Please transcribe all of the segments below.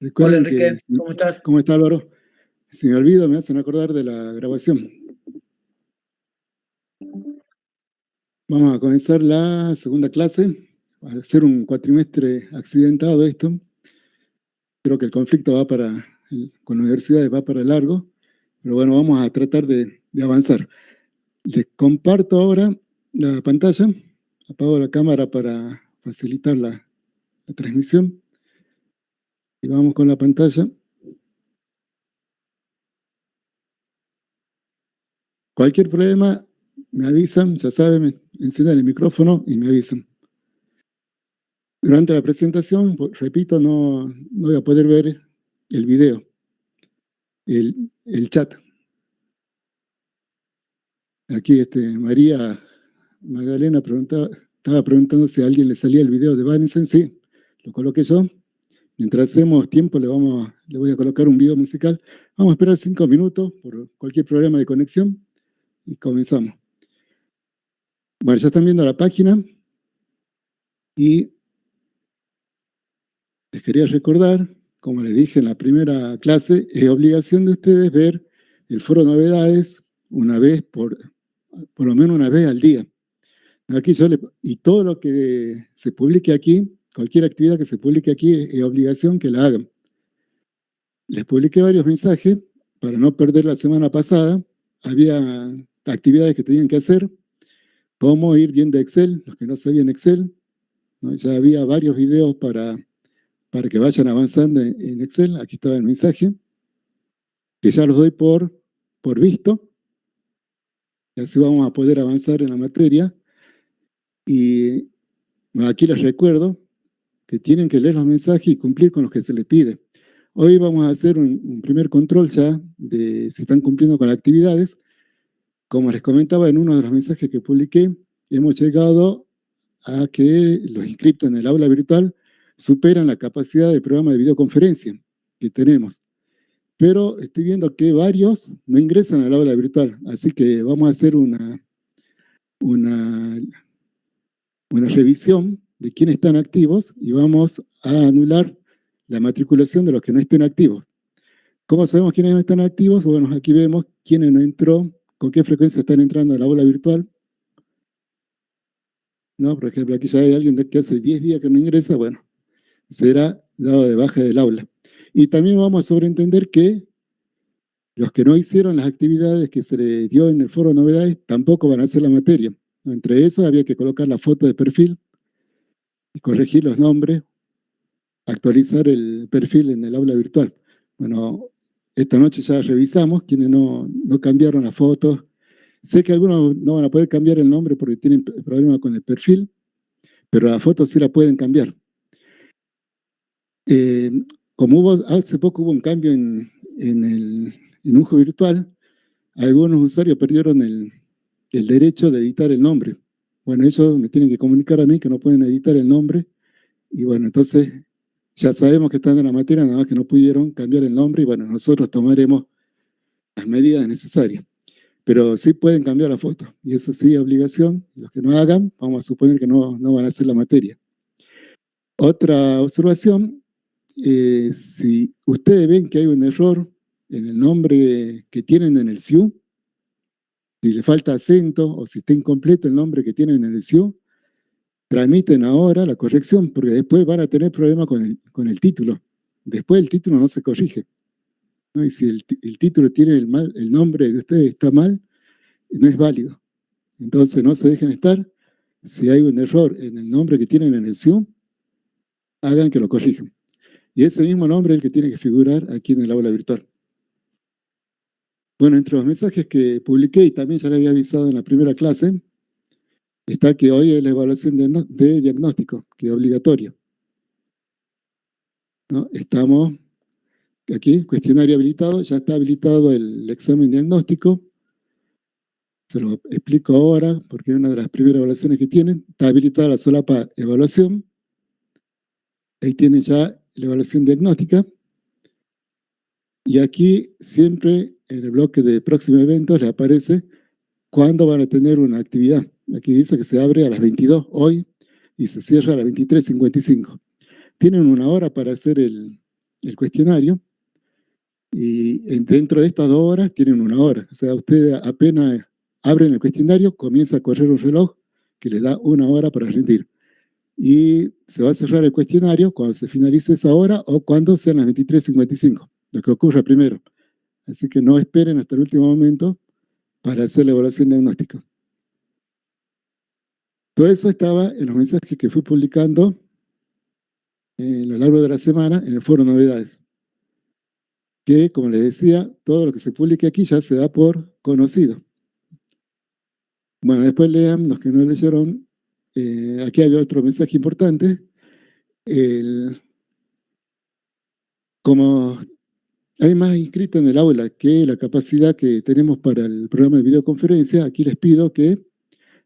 Hola Recuerden Enrique, que, ¿cómo estás? ¿cómo está Álvaro? Si me olvido, me hacen acordar de la grabación. Vamos a comenzar la segunda clase. Va a ser un cuatrimestre accidentado esto. Creo que el conflicto con las universidades va para largo, pero bueno, vamos a tratar de avanzar. Les comparto ahora la pantalla. Apago la cámara para facilitar la transmisión. Y vamos con la pantalla. Cualquier problema, me avisan, ya saben, enciendan el micrófono y me avisan. Durante la presentación, repito, no voy a poder ver el video, el chat. Aquí María Magdalena estaba preguntando si a alguien le salía el video de Vanessa. Sí, lo coloqué yo. Mientras hacemos tiempo, le voy a colocar un video musical. Vamos a esperar 5 minutos por cualquier problema de conexión y comenzamos. Bueno, ya están viendo la página y les quería recordar, como les dije en la primera clase, es obligación de ustedes ver el foro novedades una vez por lo menos una vez al día. Aquí y todo lo que se publique aquí, cualquier actividad que se publique aquí, es obligación que la hagan. Les publiqué varios mensajes para no perder la semana pasada. Había actividades que tenían que hacer, cómo ir viendo Excel, los que no sabían Excel, ¿no? Ya había varios videos para que vayan avanzando en Excel. Aquí estaba el mensaje, que ya los doy por visto, y así vamos a poder avanzar en la materia. Y aquí les recuerdo que tienen que leer los mensajes y cumplir con los que se les pide. Hoy vamos a hacer un primer control ya de si están cumpliendo con las actividades. Como les comentaba en uno de los mensajes que publiqué, hemos llegado a que los inscriptos en el aula virtual superan la capacidad del programa de videoconferencia que tenemos. Pero estoy viendo que varios no ingresan al aula virtual, así que vamos a hacer una revisión de quiénes están activos y vamos a anular la matriculación de los que no estén activos. ¿Cómo sabemos quiénes no están activos? Bueno, aquí vemos quiénes no entró, con qué frecuencia están entrando a la aula virtual. ¿No? Por ejemplo, aquí ya hay alguien que hace 10 días que no ingresa, bueno, será dado de baja del aula. Y también vamos a sobreentender que los que no hicieron las actividades que se les dio en el foro de novedades tampoco van a hacer la materia. Entre eso había que colocar la foto de perfil y corregir los nombres, actualizar el perfil en el aula virtual. Bueno, esta noche ya revisamos quienes no cambiaron las fotos. Sé que algunos no van a poder cambiar el nombre porque tienen problemas con el perfil, pero la foto sí la pueden cambiar. Como hace poco hubo un cambio en UJO virtual, algunos usuarios perdieron el derecho de editar el nombre. Bueno, ellos me tienen que comunicar a mí que no pueden editar el nombre y bueno, entonces ya sabemos que están en la materia, nada más que no pudieron cambiar el nombre y bueno, nosotros tomaremos las medidas necesarias. Pero sí pueden cambiar la foto y eso sí es obligación. Los que no hagan, vamos a suponer que no van a hacer la materia. Otra observación, si ustedes ven que hay un error en el nombre que tienen en el SIU, si le falta acento o si está incompleto el nombre que tienen en el SIU, tramiten ahora la corrección, porque después van a tener problemas con el título. Después el título no se corrige, ¿no? Y si el título tiene el nombre de ustedes está mal, no es válido. Entonces no se dejen estar. Si hay un error en el nombre que tienen en el SIU, hagan que lo corrijan. Y ese mismo nombre es el que tiene que figurar aquí en el aula virtual. Bueno, entre los mensajes que publiqué y también ya le había avisado en la primera clase, está que hoy es la evaluación de diagnóstico, que es obligatoria, ¿no? Estamos aquí, cuestionario habilitado, ya está habilitado el examen diagnóstico. Se lo explico ahora, porque es una de las primeras evaluaciones que tienen. Está habilitada la solapa evaluación. Ahí tienen ya la evaluación diagnóstica. Y aquí siempre en el bloque de próximos eventos le aparece cuándo van a tener una actividad. Aquí dice que se abre a las 22 hoy y se cierra a las 23:55. Tienen una hora para hacer el el cuestionario, y dentro de estas 2 horas tienen 1 hora. O sea, ustedes apenas abren el cuestionario, comienza a correr un reloj que les da 1 hora para rendir. Y se va a cerrar el cuestionario cuando se finalice esa hora o cuando sean las 23:55, lo que ocurra primero. Así que no esperen hasta el último momento para hacer la evaluación diagnóstica. Todo eso estaba en los mensajes que fui publicando a lo largo de la semana en el foro Novedades. Que, como les decía, todo lo que se publique aquí ya se da por conocido. Bueno, después lean los que no leyeron. Aquí hay otro mensaje importante. Como hay más inscritos en el aula que la capacidad que tenemos para el programa de videoconferencia, aquí les pido que,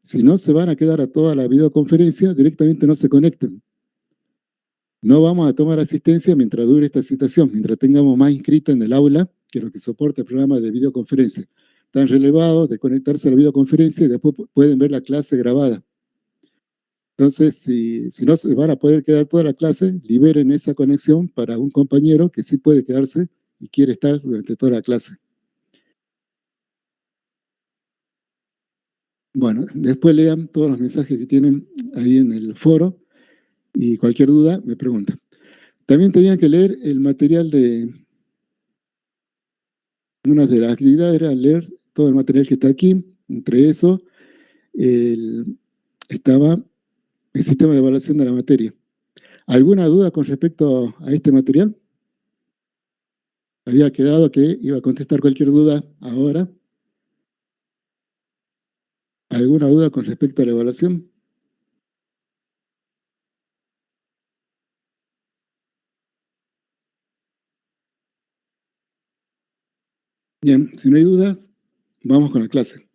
si no se van a quedar a toda la videoconferencia, directamente no se conecten. No vamos a tomar asistencia mientras dure esta situación, mientras tengamos más inscritos en el aula que lo que soporta el programa de videoconferencia. Están relevados de conectarse a la videoconferencia y después pueden ver la clase grabada. Entonces, si no se van a poder quedar toda la clase, liberen esa conexión para un compañero que sí puede quedarse y quiere estar durante toda la clase. Bueno, después lean todos los mensajes que tienen ahí en el foro y cualquier duda me preguntan. También tenían que leer el material de... Una de las actividades era leer todo el material que está aquí. Entre eso estaba el sistema de evaluación de la materia. ¿Alguna duda con respecto a este material? Había quedado que iba a contestar cualquier duda ahora. ¿Alguna duda con respecto a la evaluación? Bien, si no hay dudas, vamos con la clase.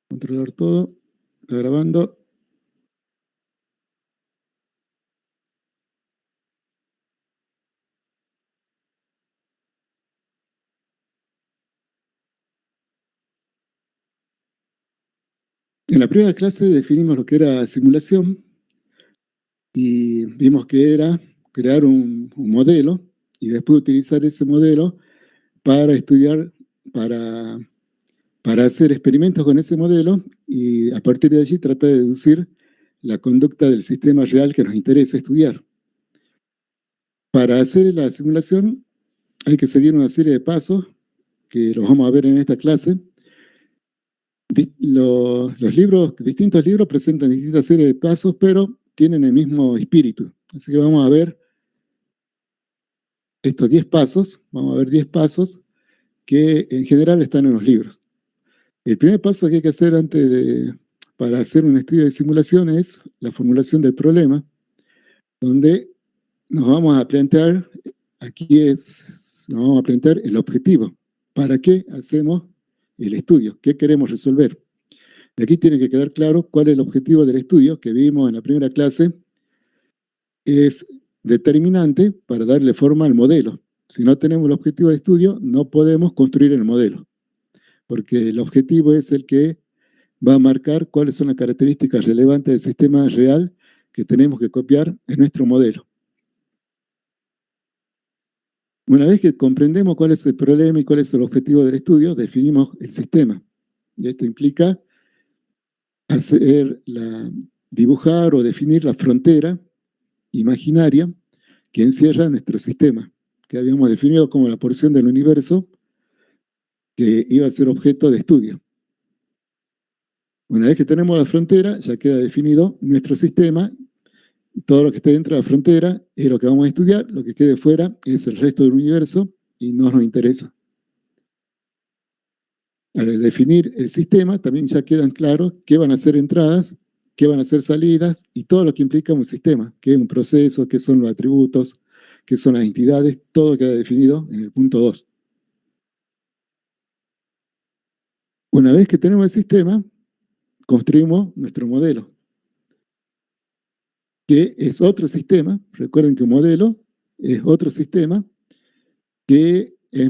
Controlar todo. Está grabando. En la primera clase definimos lo que era simulación y vimos que era crear un modelo y después utilizar ese modelo para estudiar, para hacer experimentos con ese modelo y a partir de allí tratar de deducir la conducta del sistema real que nos interesa estudiar. Para hacer la simulación hay que seguir una serie de pasos que los vamos a ver en esta clase. Los libros, distintos libros presentan distintas series de pasos, pero tienen el mismo espíritu. Así que vamos a ver estos 10 pasos, vamos a ver 10 pasos que en general están en los libros. El primer paso que hay que hacer para hacer un estudio de simulación es la formulación del problema, donde nos vamos a plantear, nos vamos a plantear el objetivo. ¿Para qué hacemos el estudio? ¿Qué queremos resolver? De aquí tiene que quedar claro cuál es el objetivo del estudio que vimos en la primera clase. Es determinante para darle forma al modelo. Si no tenemos el objetivo de estudio, no podemos construir el modelo, porque el objetivo es el que va a marcar cuáles son las características relevantes del sistema real que tenemos que copiar en nuestro modelo. Una vez que comprendemos cuál es el problema y cuál es el objetivo del estudio, definimos el sistema. Y esto implica dibujar o definir la frontera imaginaria que encierra nuestro sistema, que habíamos definido como la porción del universo que iba a ser objeto de estudio. Una vez que tenemos la frontera, ya queda definido nuestro sistema, y todo lo que esté dentro de la frontera es lo que vamos a estudiar, lo que quede fuera es el resto del universo y no nos interesa. Al definir el sistema, también ya quedan claros qué van a ser entradas, qué van a ser salidas y todo lo que implica un sistema, qué es un proceso, qué son los atributos, qué son las entidades, todo queda definido en el punto 2. Una vez que tenemos el sistema, construimos nuestro modelo, que es otro sistema. Recuerden que un modelo es otro sistema que es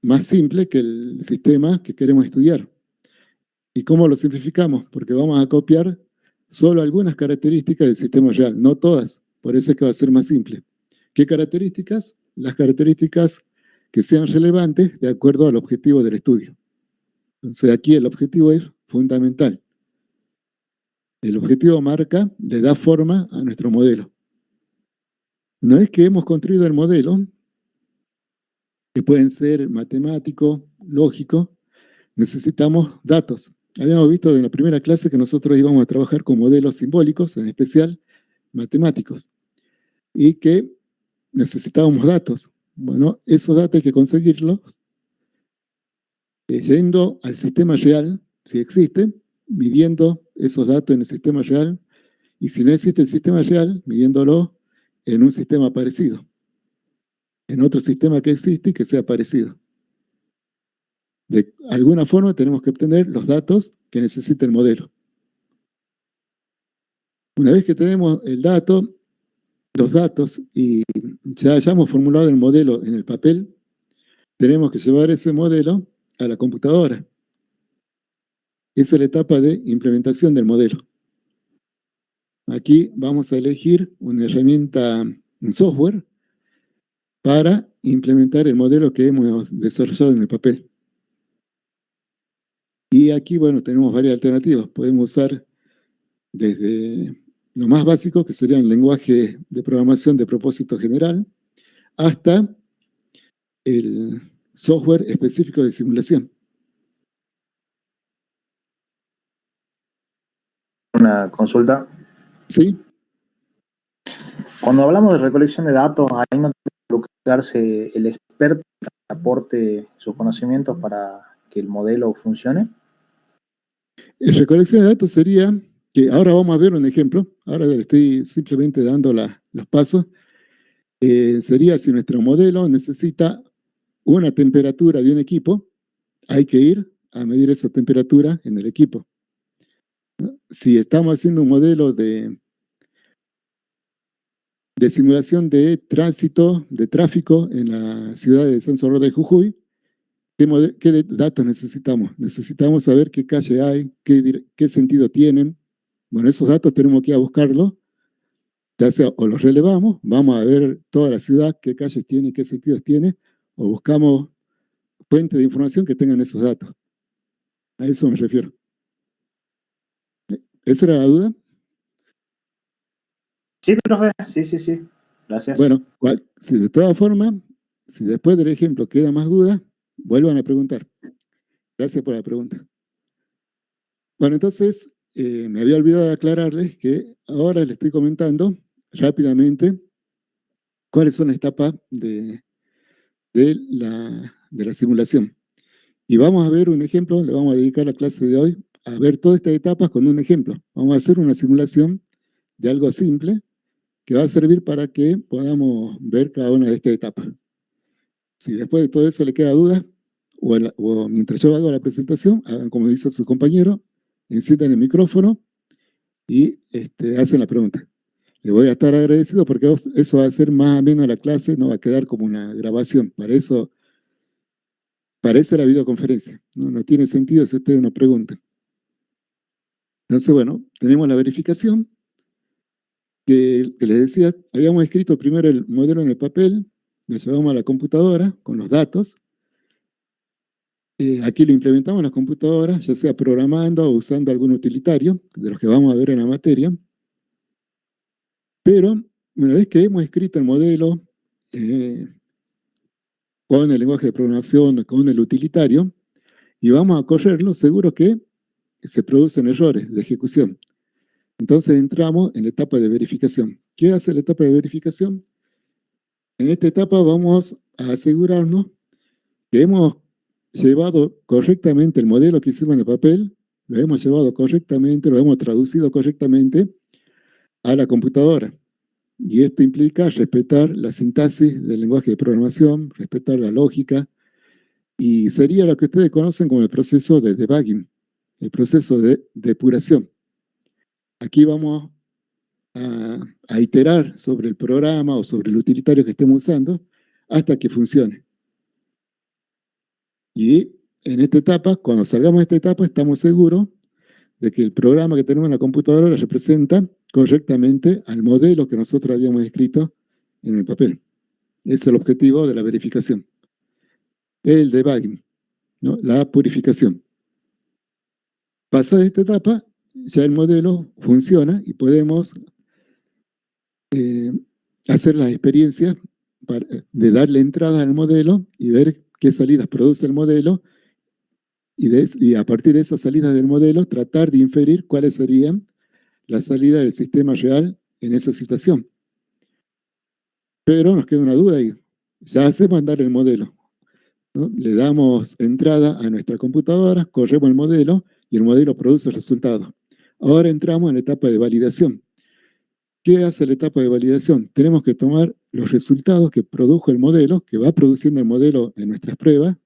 más simple que el sistema que queremos estudiar. ¿Y cómo lo simplificamos? Porque vamos a copiar solo algunas características del sistema real, no todas. Por eso es que va a ser más simple. ¿Qué características? Las características que sean relevantes de acuerdo al objetivo del estudio. Entonces aquí el objetivo es fundamental. El objetivo marca, le da forma a nuestro modelo. Una vez que hemos construido el modelo, que pueden ser matemático, lógico, necesitamos datos. Habíamos visto en la primera clase que nosotros íbamos a trabajar con modelos simbólicos, en especial matemáticos, y que necesitábamos datos. Bueno, esos datos hay que conseguirlos yendo al sistema real, si existe, midiendo esos datos en el sistema real, y si no existe el sistema real, midiéndolo en un sistema parecido, en otro sistema que existe y que sea parecido. De alguna forma tenemos que obtener los datos que necesita el modelo. Una vez que tenemos el dato, los datos y ya hayamos formulado el modelo en el papel, tenemos que llevar ese modelo a la computadora. Esa es la etapa de implementación del modelo. Aquí vamos a elegir una herramienta, un software, para implementar el modelo que hemos desarrollado en el papel. Y aquí, bueno, tenemos varias alternativas. Podemos usar desde lo más básico, que serían lenguajes de programación de propósito general, hasta el software específico de simulación. Una consulta. ¿Sí? Cuando hablamos de recolección de datos, ahí no tiene que involucrarse el experto que aporte sus conocimientos para que el modelo funcione. La recolección de datos sería que ahora vamos a ver un ejemplo. Ahora le estoy simplemente dando los pasos. Sería si nuestro modelo necesita una temperatura de un equipo, hay que ir a medir esa temperatura en el equipo. Si estamos haciendo un modelo de simulación de tránsito, de tráfico en la ciudad de San Salvador de Jujuy, ¿qué datos necesitamos? Necesitamos saber qué calle hay, qué sentido tienen. Bueno, esos datos tenemos que ir a buscarlos, ya sea o los relevamos, vamos a ver toda la ciudad, qué calles tiene y qué sentidos tiene, o buscamos fuentes de información que tengan esos datos. A eso me refiero. ¿Esa era la duda? Sí, profe, sí. Gracias. Bueno, si de todas formas, si después del ejemplo queda más duda, vuelvan a preguntar. Gracias por la pregunta. Bueno, entonces, me había olvidado de aclararles que ahora les estoy comentando rápidamente cuáles son las etapas de la simulación. Y vamos a ver un ejemplo, le vamos a dedicar la clase de hoy a ver todas estas etapas con un ejemplo. Vamos a hacer una simulación de algo simple que va a servir para que podamos ver cada una de estas etapas. Si después de todo eso le queda duda, o mientras yo hago la presentación, hagan como dice su compañero, enciendan el micrófono y hacen la pregunta. Le voy a estar agradecido porque eso va a ser más ameno a la clase, no va a quedar como una grabación. Para eso la videoconferencia. No tiene sentido si ustedes no preguntan. Entonces, bueno, tenemos la verificación que les decía, habíamos escrito primero el modelo en el papel, lo llevamos a la computadora con los datos. Aquí lo implementamos en las computadoras, ya sea programando o usando algún utilitario, de los que vamos a ver en la materia. Pero una vez que hemos escrito el modelo con el lenguaje de programación, con el utilitario, y vamos a correrlo, seguro que se producen errores de ejecución. Entonces entramos en la etapa de verificación. ¿Qué hace la etapa de verificación? En esta etapa vamos a asegurarnos que hemos llevado correctamente el modelo que hicimos en el papel, lo hemos llevado correctamente, lo hemos traducido correctamente a la computadora. Y esto implica respetar la sintaxis del lenguaje de programación, respetar la lógica, y sería lo que ustedes conocen como el proceso de debugging, el proceso de depuración. Aquí vamos a iterar sobre el programa o sobre el utilitario que estemos usando hasta que funcione. Y en esta etapa, cuando salgamos de esta etapa, estamos seguros de que el programa que tenemos en la computadora representa correctamente al modelo que nosotros habíamos escrito en el papel. Ese es el objetivo de la verificación. El debugging, ¿no? La purificación. Pasada esta etapa, ya el modelo funciona y podemos hacer las experiencias de darle entrada al modelo y ver qué salidas produce el modelo y a partir de esas salidas del modelo tratar de inferir cuáles serían las salidas del sistema real en esa situación. Pero nos queda una duda ahí. Ya hacemos andar el modelo, ¿no? Le damos entrada a nuestra computadora, corremos el modelo y el modelo produce el resultado. Ahora entramos en la etapa de validación. ¿Qué hace la etapa de validación? Tenemos que tomar los resultados que produjo el modelo, que va produciendo el modelo en nuestras pruebas,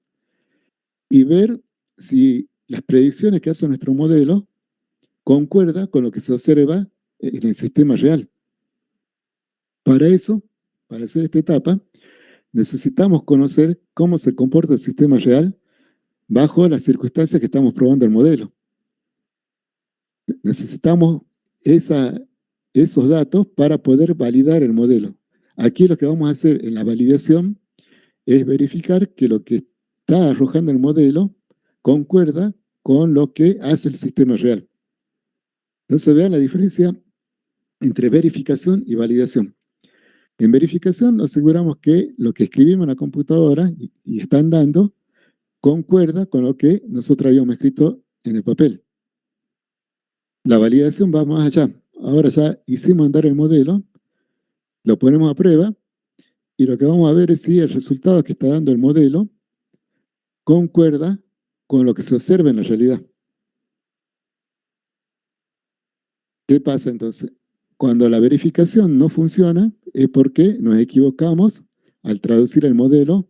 y ver si las predicciones que hace nuestro modelo concuerda con lo que se observa en el sistema real. Para eso, para hacer esta etapa, necesitamos conocer cómo se comporta el sistema real bajo las circunstancias que estamos probando el modelo. Necesitamos esos datos para poder validar el modelo. Aquí lo que vamos a hacer en la validación es verificar que lo que está arrojando el modelo concuerda con lo que hace el sistema real. Entonces vean la diferencia entre verificación y validación. En verificación nos aseguramos que lo que escribimos en la computadora y están dando concuerda con lo que nosotros habíamos escrito en el papel. La validación va más allá. Ahora ya hicimos andar el modelo, lo ponemos a prueba y lo que vamos a ver es si el resultado que está dando el modelo concuerda con lo que se observa en la realidad. ¿Qué pasa entonces? Cuando la verificación no funciona es porque nos equivocamos al traducir el modelo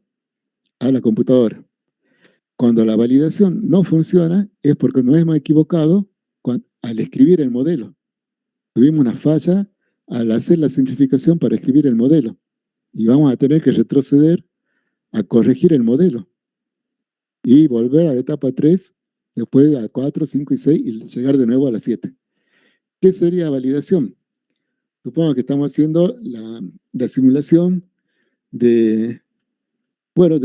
a la computadora. Cuando la validación no funciona es porque nos hemos equivocado al escribir el modelo. Tuvimos una falla al hacer la simplificación para escribir el modelo y vamos a tener que retroceder a corregir el modelo y volver a la etapa 3, después a 4, 5 y 6 y llegar de nuevo a la 7. ¿Qué sería validación? Supongo que estamos haciendo la simulación de, bueno,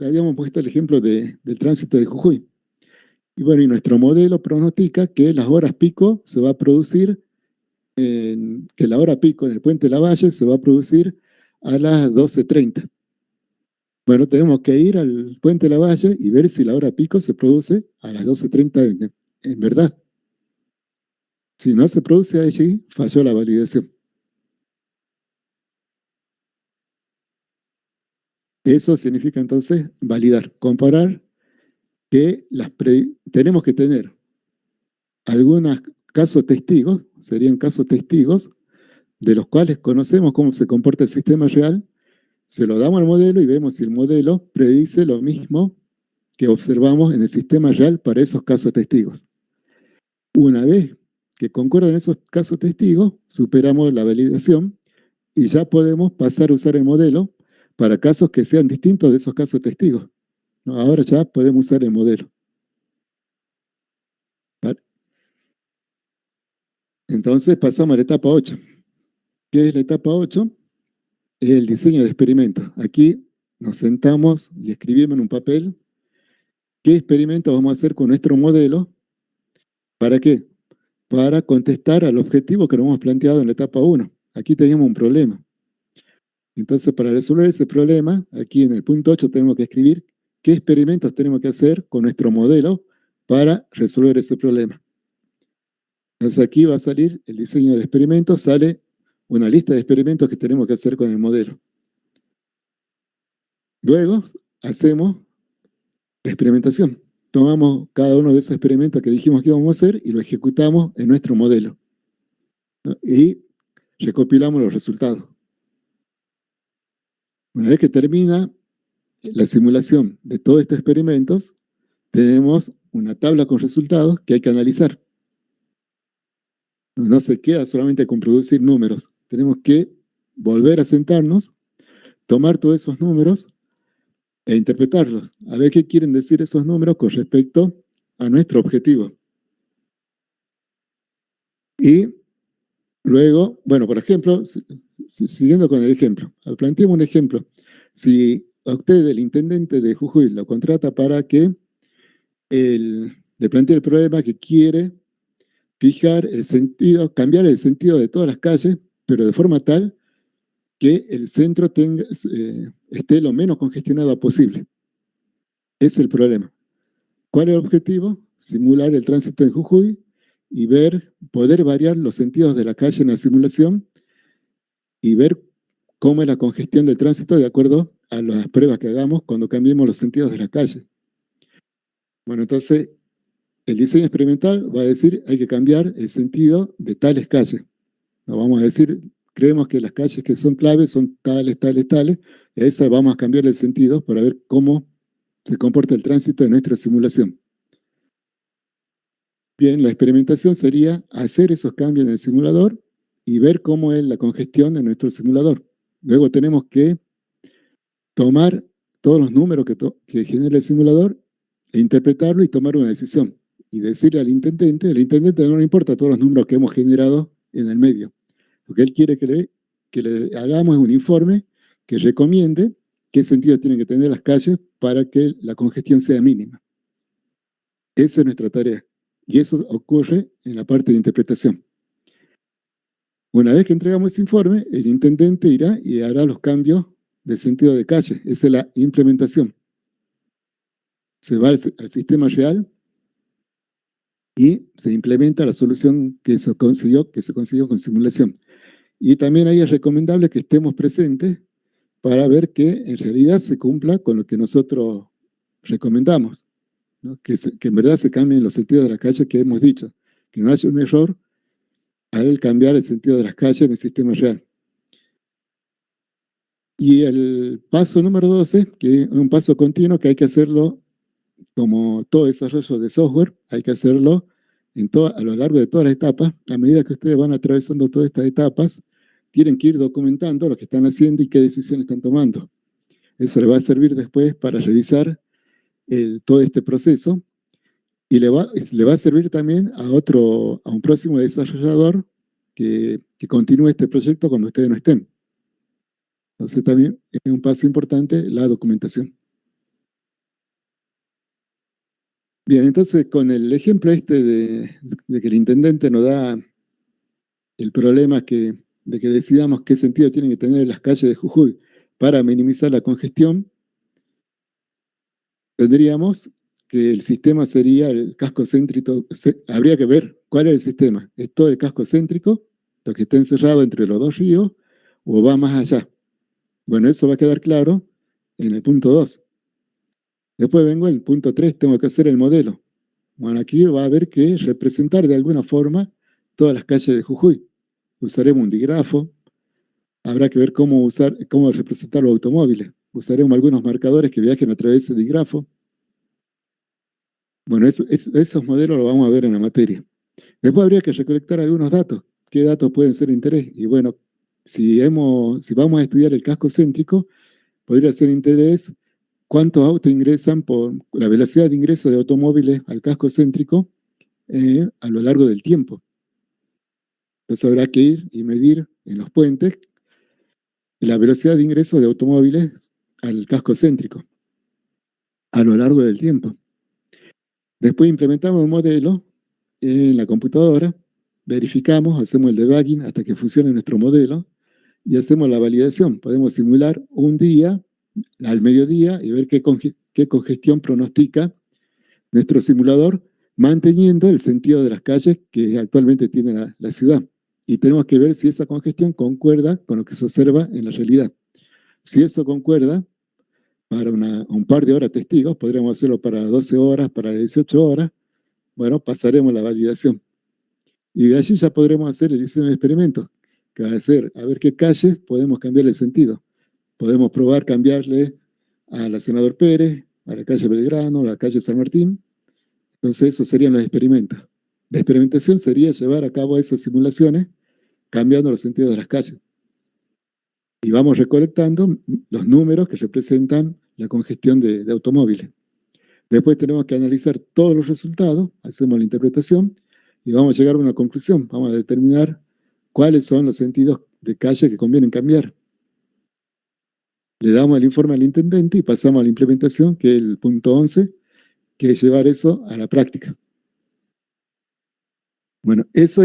habíamos puesto el ejemplo del tránsito de Jujuy. Y bueno, y nuestro modelo pronostica que las horas pico se va a producir, que la hora pico en el puente de la Valle se va a producir a las 12:30. Bueno, tenemos que ir al puente de la Valle y ver si la hora pico se produce a las 12:30 en verdad. Si no se produce allí, falló la validación. Eso significa entonces validar, comparar que tenemos que tener algunos casos testigos, serían casos testigos, de los cuales conocemos cómo se comporta el sistema real, se lo damos al modelo y vemos si el modelo predice lo mismo que observamos en el sistema real para esos casos testigos. Una vez que concuerdan esos casos testigos, superamos la validación y ya podemos pasar a usar el modelo para casos que sean distintos de esos casos testigos. ¿No? Ahora ya podemos usar el modelo. ¿Vale? Entonces pasamos a la etapa 8. ¿Qué es la etapa 8? Es el diseño de experimentos. Aquí nos sentamos y escribimos en un papel qué experimentos vamos a hacer con nuestro modelo. ¿Para qué? Para contestar al objetivo que nos hemos planteado en la etapa 1. Aquí teníamos un problema. Entonces, para resolver ese problema, aquí en el punto 8 tenemos que escribir qué experimentos tenemos que hacer con nuestro modelo para resolver ese problema. Entonces aquí va a salir el diseño de experimentos, sale una lista de experimentos que tenemos que hacer con el modelo. Luego hacemos experimentación. Tomamos cada uno de esos experimentos que dijimos que íbamos a hacer y lo ejecutamos en nuestro modelo, ¿no? Y recopilamos los resultados. Una vez que termina la simulación de todos estos experimentos, tenemos una tabla con resultados que hay que analizar. No se queda solamente con producir números. Tenemos que volver a sentarnos, tomar todos esos números e interpretarlos, a ver qué quieren decir esos números con respecto a nuestro objetivo. Y luego, bueno, por ejemplo, siguiendo con el ejemplo, planteemos un ejemplo. Si a usted, el intendente de Jujuy, lo contrata para que le plantee el problema que quiere fijar el sentido, cambiar el sentido de todas las calles, pero de forma tal que el centro esté lo menos congestionado posible. Ese es el problema. ¿Cuál es el objetivo? Simular el tránsito en Jujuy y poder variar los sentidos de la calle en la simulación y ver cómo es la congestión del tránsito de acuerdo a las pruebas que hagamos cuando cambiemos los sentidos de la calle. Bueno, entonces el diseño experimental va a decir hay que cambiar el sentido de tales calles. Nos vamos a decir, creemos que las calles que son claves son tales, tales, tales, y a esas vamos a cambiar el sentido para ver cómo se comporta el tránsito en nuestra simulación. Bien, la experimentación sería hacer esos cambios en el simulador y ver cómo es la congestión en nuestro simulador. Luego tenemos que tomar todos los números que genera el simulador e interpretarlo y tomar una decisión. Y decirle al intendente no le importa todos los números que hemos generado en el medio. Lo que él quiere que le hagamos un informe que recomiende qué sentido tienen que tener las calles para que la congestión sea mínima. Esa es nuestra tarea. Y eso ocurre en la parte de interpretación. Una vez que entregamos ese informe, el intendente irá y hará los cambios de sentido de calle. Esa es la implementación. Se va al sistema real y se implementa la solución que se consiguió con simulación. Y también ahí es recomendable que estemos presentes para ver que en realidad se cumpla con lo que nosotros recomendamos, ¿no? Que en verdad se cambien los sentidos de la calle que hemos dicho, que no haya un error al cambiar el sentido de las calles en el sistema real. Y el paso número 12, que es un paso continuo que hay que hacerlo como todo desarrollo de software, hay que hacerlo a lo largo de todas las etapas. A medida que ustedes van atravesando todas estas etapas, tienen que ir documentando lo que están haciendo y qué decisiones están tomando. Eso le va a servir después para revisar todo este proceso y le va a servir también a un próximo desarrollador que continúe este proyecto cuando ustedes no estén. Entonces también es un paso importante la documentación. Bien, entonces con el ejemplo de que el intendente nos da el problema de que decidamos qué sentido tienen que tener las calles de Jujuy para minimizar la congestión, tendríamos que el sistema sería el casco céntrico. Habría que ver cuál es el sistema. ¿Es todo el casco céntrico, lo que está encerrado entre los dos ríos, o va más allá? Bueno, eso va a quedar claro en el punto 2. Después vengo al punto 3, tengo que hacer el modelo. Bueno, aquí va a haber que representar de alguna forma todas las calles de Jujuy. Usaremos un digrafo. Habrá que ver cómo representar los automóviles. Usaremos algunos marcadores que viajen a través de ese digrafo. Bueno, esos modelos los vamos a ver en la materia. Después habría que recolectar algunos datos. ¿Qué datos pueden ser de interés? Y bueno, si vamos a estudiar el casco céntrico, podría ser de interés cuántos autos ingresan por la velocidad de ingreso de automóviles al casco céntrico a lo largo del tiempo. Entonces habrá que ir y medir en los puentes la velocidad de ingreso de automóviles al casco céntrico a lo largo del tiempo. Después implementamos un modelo en la computadora, verificamos, hacemos el debugging hasta que funcione nuestro modelo y hacemos la validación. Podemos simular un día al mediodía y ver qué congestión pronostica nuestro simulador, manteniendo el sentido de las calles que actualmente tiene la ciudad. Y tenemos que ver si esa congestión concuerda con lo que se observa en la realidad. Si eso concuerda, para un par de horas testigos, podríamos hacerlo para 12 horas, para 18 horas, bueno, pasaremos la validación. Y de allí ya podremos hacer el diseño de experimentos, que va a ser a ver qué calles podemos cambiar el sentido. Podemos probar cambiarle a la Senador Pérez, a la calle Belgrano, a la calle San Martín. Entonces esos serían los experimentos. La experimentación sería llevar a cabo esas simulaciones cambiando los sentidos de las calles. Y vamos recolectando los números que representan la congestión de automóviles. Después tenemos que analizar todos los resultados, hacemos la interpretación y vamos a llegar a una conclusión. Vamos a determinar cuáles son los sentidos de calle que convienen cambiar. Le damos el informe al intendente y pasamos a la implementación, que es el punto 11, que es llevar eso a la práctica. Bueno, eso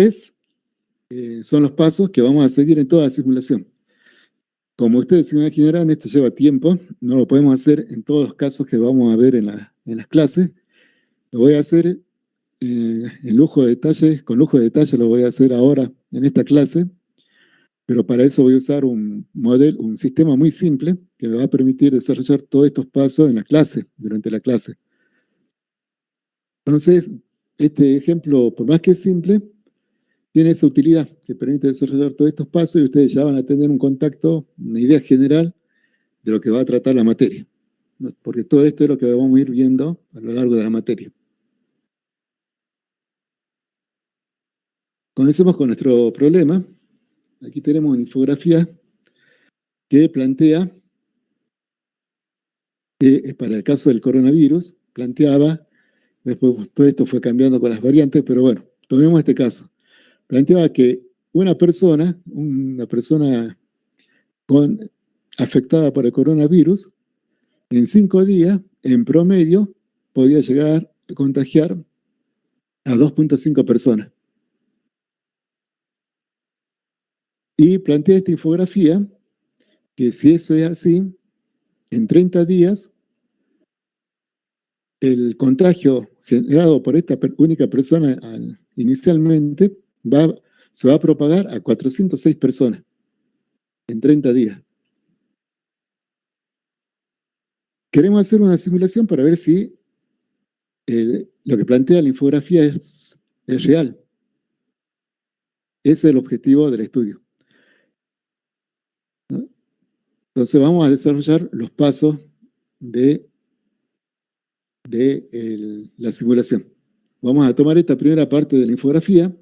son los pasos que vamos a seguir en toda la simulación. Como ustedes se imaginarán, esto lleva tiempo, no lo podemos hacer en todos los casos que vamos a ver en las clases. Lo voy a hacer con lujo de detalle lo voy a hacer ahora en esta clase, pero para eso voy a usar un sistema muy simple que me va a permitir desarrollar todos estos pasos en la clase, durante la clase. Entonces, este ejemplo, por más que es simple, tiene esa utilidad que permite desarrollar todos estos pasos y ustedes ya van a tener un contacto, una idea general de lo que va a tratar la materia, ¿no? Porque todo esto es lo que vamos a ir viendo a lo largo de la materia. Comencemos con nuestro problema. Aquí tenemos una infografía que plantea, que para el caso del coronavirus, planteaba, después todo esto fue cambiando con las variantes, pero bueno, tomemos este caso. Planteaba que una persona afectada por el coronavirus, en 5 días, en promedio, podía llegar a contagiar a 2.5 personas. Y plantea esta infografía que si eso es así, en 30 días, el contagio generado por esta única persona inicialmente se va a propagar a 406 personas en 30 días. Queremos hacer una simulación para ver si lo que plantea la infografía es real. Ese es el objetivo del estudio, ¿no? Entonces vamos a desarrollar los pasos de la simulación. Vamos a tomar esta primera parte de la infografía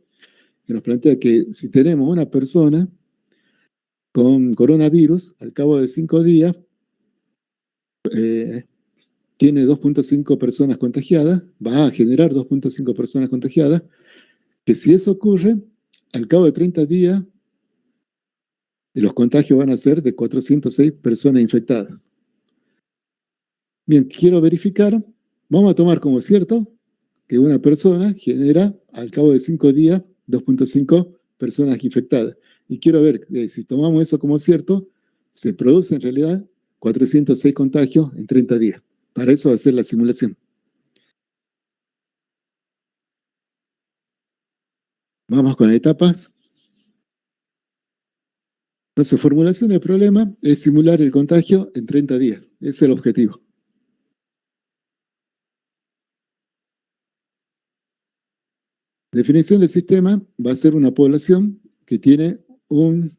que nos plantea que si tenemos una persona con coronavirus, al cabo de 5 días, tiene 2.5 personas contagiadas, va a generar 2.5 personas contagiadas, que si eso ocurre, al cabo de 30 días, los contagios van a ser de 406 personas infectadas. Bien, quiero verificar, vamos a tomar como cierto que una persona genera, al cabo de 5 días, 2.5 personas infectadas. Y quiero ver si tomamos eso como cierto, se produce en realidad 406 contagios en 30 días. Para eso va a ser la simulación. Vamos con las etapas. Entonces, formulación del problema es simular el contagio en 30 días. Ese es el objetivo. Definición del sistema va a ser una población que tiene un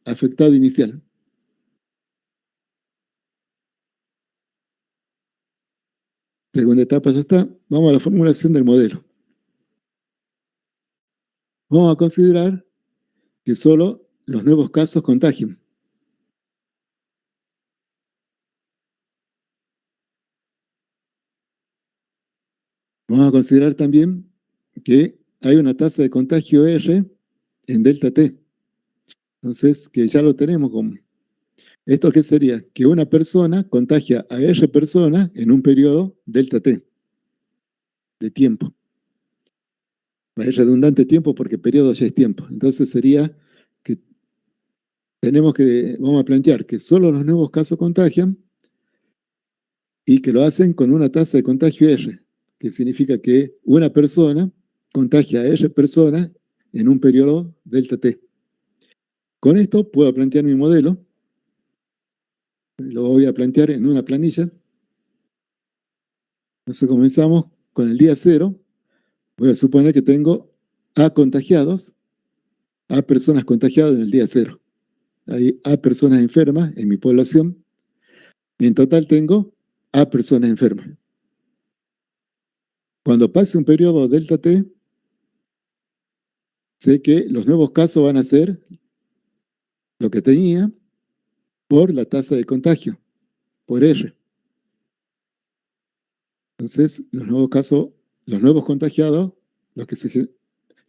afectado inicial. Segunda etapa ya está. Vamos a la formulación del modelo. Vamos a considerar que solo los nuevos casos contagien. Vamos a considerar también que hay una tasa de contagio R en delta T. Entonces, que ya lo tenemos como. ¿Esto qué sería? Que una persona contagia a R personas en un periodo delta T de tiempo. Es redundante tiempo porque periodo ya es tiempo. Entonces sería que vamos a plantear que solo los nuevos casos contagian y que lo hacen con una tasa de contagio R, que significa que una persona contagia a R personas en un periodo delta T. Con esto puedo plantear mi modelo. Lo voy a plantear en una planilla. Entonces comenzamos con el día 0. Voy a suponer que tengo A contagiados, A personas contagiadas en el día 0. Hay A personas enfermas en mi población. Y en total tengo A personas enfermas. Cuando pase un periodo delta T, sé que los nuevos casos van a ser lo que tenía por la tasa de contagio, por R. Entonces, los nuevos casos, los nuevos contagiados,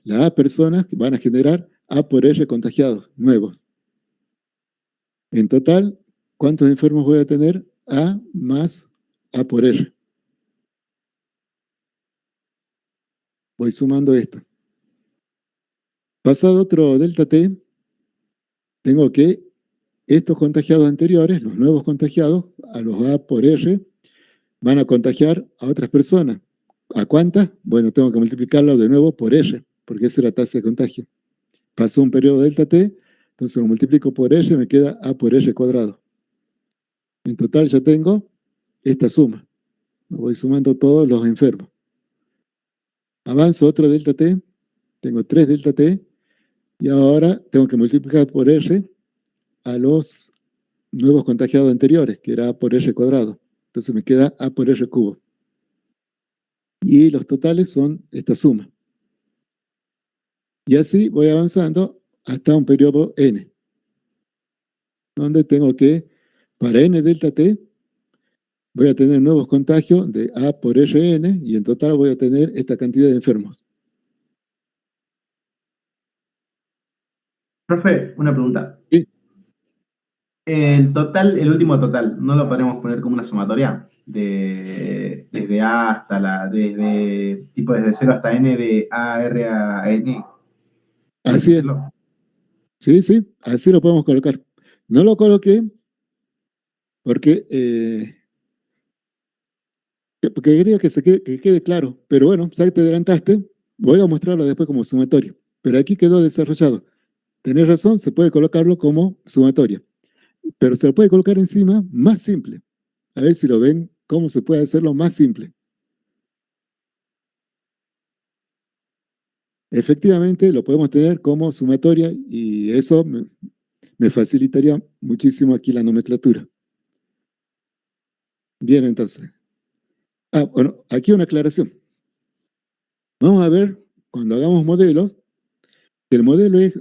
las personas que van a generar A por R contagiados nuevos. En total, ¿cuántos enfermos voy a tener? A más A por R. Voy sumando esto. Pasado otro delta T, tengo que estos contagiados anteriores, los nuevos contagiados, a los A por R, van a contagiar a otras personas. ¿A cuántas? Bueno, tengo que multiplicarlo de nuevo por R, porque esa es la tasa de contagio. Pasó un periodo delta T, entonces lo multiplico por R, me queda A por R cuadrado. En total ya tengo esta suma. Voy sumando todos los enfermos. Avanzo otro delta T, tengo 3 delta T, y ahora tengo que multiplicar por R a los nuevos contagiados anteriores, que era A por R cuadrado. Entonces me queda A por R cubo. Y los totales son esta suma. Y así voy avanzando hasta un periodo N, donde tengo que, para N delta T, voy a tener nuevos contagios de A por Rn y en total voy a tener esta cantidad de enfermos. Profe, una pregunta. Sí, El total, el último total, ¿no lo podemos poner como una sumatoria? Desde A hasta desde 0 hasta N, de A, R a N. ¿Por así así es. decirlo? Sí, así lo podemos colocar. No lo coloqué porque, porque quería que quede claro, pero bueno, ya que te adelantaste, voy a mostrarlo después como sumatorio. Pero aquí quedó desarrollado. Tenés razón, se puede colocarlo como sumatoria, pero se lo puede colocar encima más simple. A ver si lo ven, cómo se puede hacerlo más simple. Efectivamente, lo podemos tener como sumatoria y eso me facilitaría muchísimo aquí la nomenclatura. Bien, entonces. Bueno, aquí una aclaración. Vamos a ver, cuando hagamos modelos, que el modelo es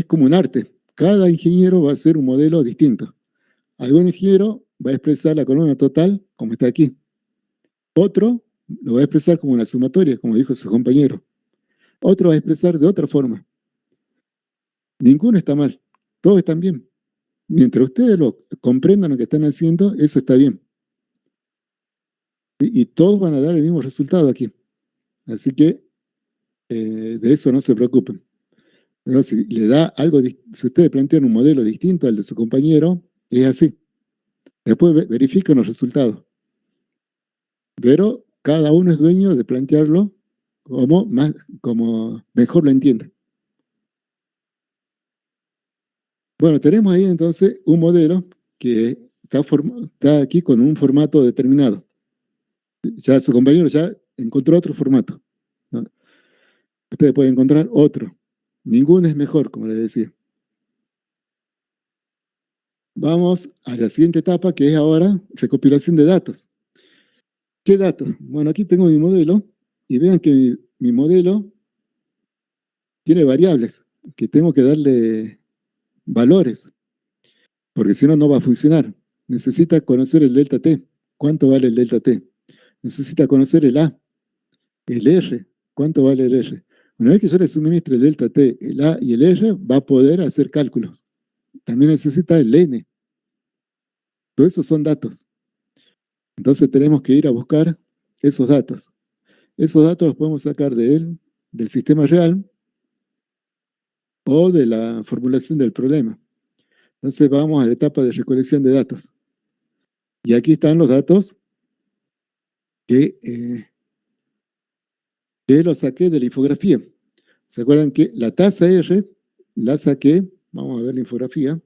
como un arte. Cada ingeniero va a hacer un modelo distinto. Algún ingeniero va a expresar la columna total, como está aquí. Otro lo va a expresar como una sumatoria, como dijo su compañero. Otro va a expresar de otra forma. Ninguno está mal, todos están bien. Mientras ustedes lo comprendan lo que están haciendo, eso está bien. Y todos van a dar el mismo resultado aquí. Así que de eso no se preocupen. Pero si le da algo, si ustedes plantean un modelo distinto al de su compañero, es así. Después verifican los resultados. Pero cada uno es dueño de plantearlo como mejor lo entienda. Bueno, tenemos ahí entonces un modelo que está aquí con un formato determinado. Ya su compañero ya encontró otro formato, ¿no? Ustedes pueden encontrar otro. Ninguno es mejor, como les decía. Vamos a la siguiente etapa, que es ahora recopilación de datos. ¿Qué datos? Bueno, aquí tengo mi modelo y vean que mi modelo tiene variables que tengo que darle valores, porque si no, no va a funcionar. Necesita conocer el delta T. ¿Cuánto vale el delta T? Necesita conocer el A, el R. ¿Cuánto vale el R? Una vez que yo le suministre el delta T, el A y el R, va a poder hacer cálculos. También necesita el N. Todos esos son datos. Entonces tenemos que ir a buscar esos datos. Esos datos los podemos sacar de él, del sistema real o de la formulación del problema. Entonces vamos a la etapa de recolección de datos. Y aquí están los datos que los saqué de la infografía. ¿Se acuerdan que la tasa R la saqué? Vamos a ver la infografía.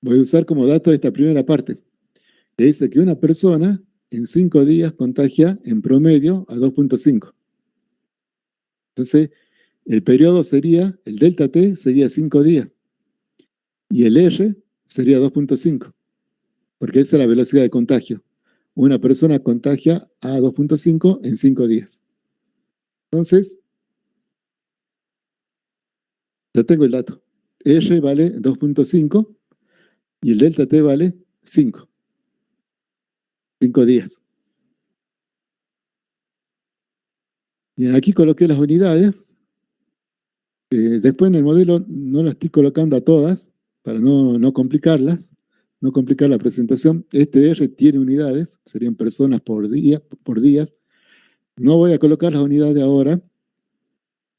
Voy a usar como dato esta primera parte, que dice que una persona en 5 días contagia en promedio a 2.5. Entonces, el periodo sería, el delta T sería 5 días y el R sería 2.5, porque esa es la velocidad de contagio. Una persona contagia a 2.5 en 5 días. Entonces, ya tengo el dato. R vale 2.5 y el delta T vale 5. 5 días. Bien, aquí coloqué las unidades. Después en el modelo no las estoy colocando a todas para no complicarlas, no complicar la presentación. Este R tiene unidades, serían personas por días. No voy a colocar las unidades ahora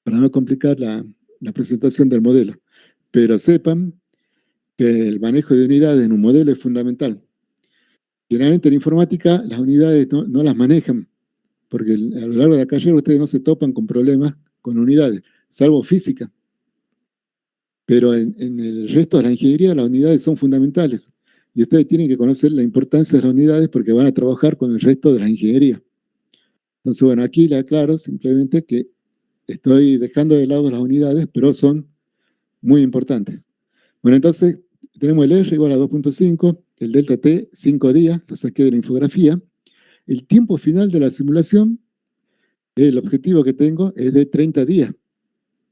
para no complicar la presentación del modelo. Pero sepan que el manejo de unidades en un modelo es fundamental. Generalmente en informática las unidades no las manejan, porque a lo largo de la carrera ustedes no se topan con problemas con unidades, salvo física. Pero en el resto de la ingeniería las unidades son fundamentales. Y ustedes tienen que conocer la importancia de las unidades porque van a trabajar con el resto de la ingeniería. Entonces, bueno, aquí le aclaro simplemente que estoy dejando de lado las unidades, pero son muy importantes. Bueno, entonces tenemos el R igual a 2.5, el delta T 5 días, lo saqué de la infografía. El tiempo final de la simulación, el objetivo que tengo es de 30 días,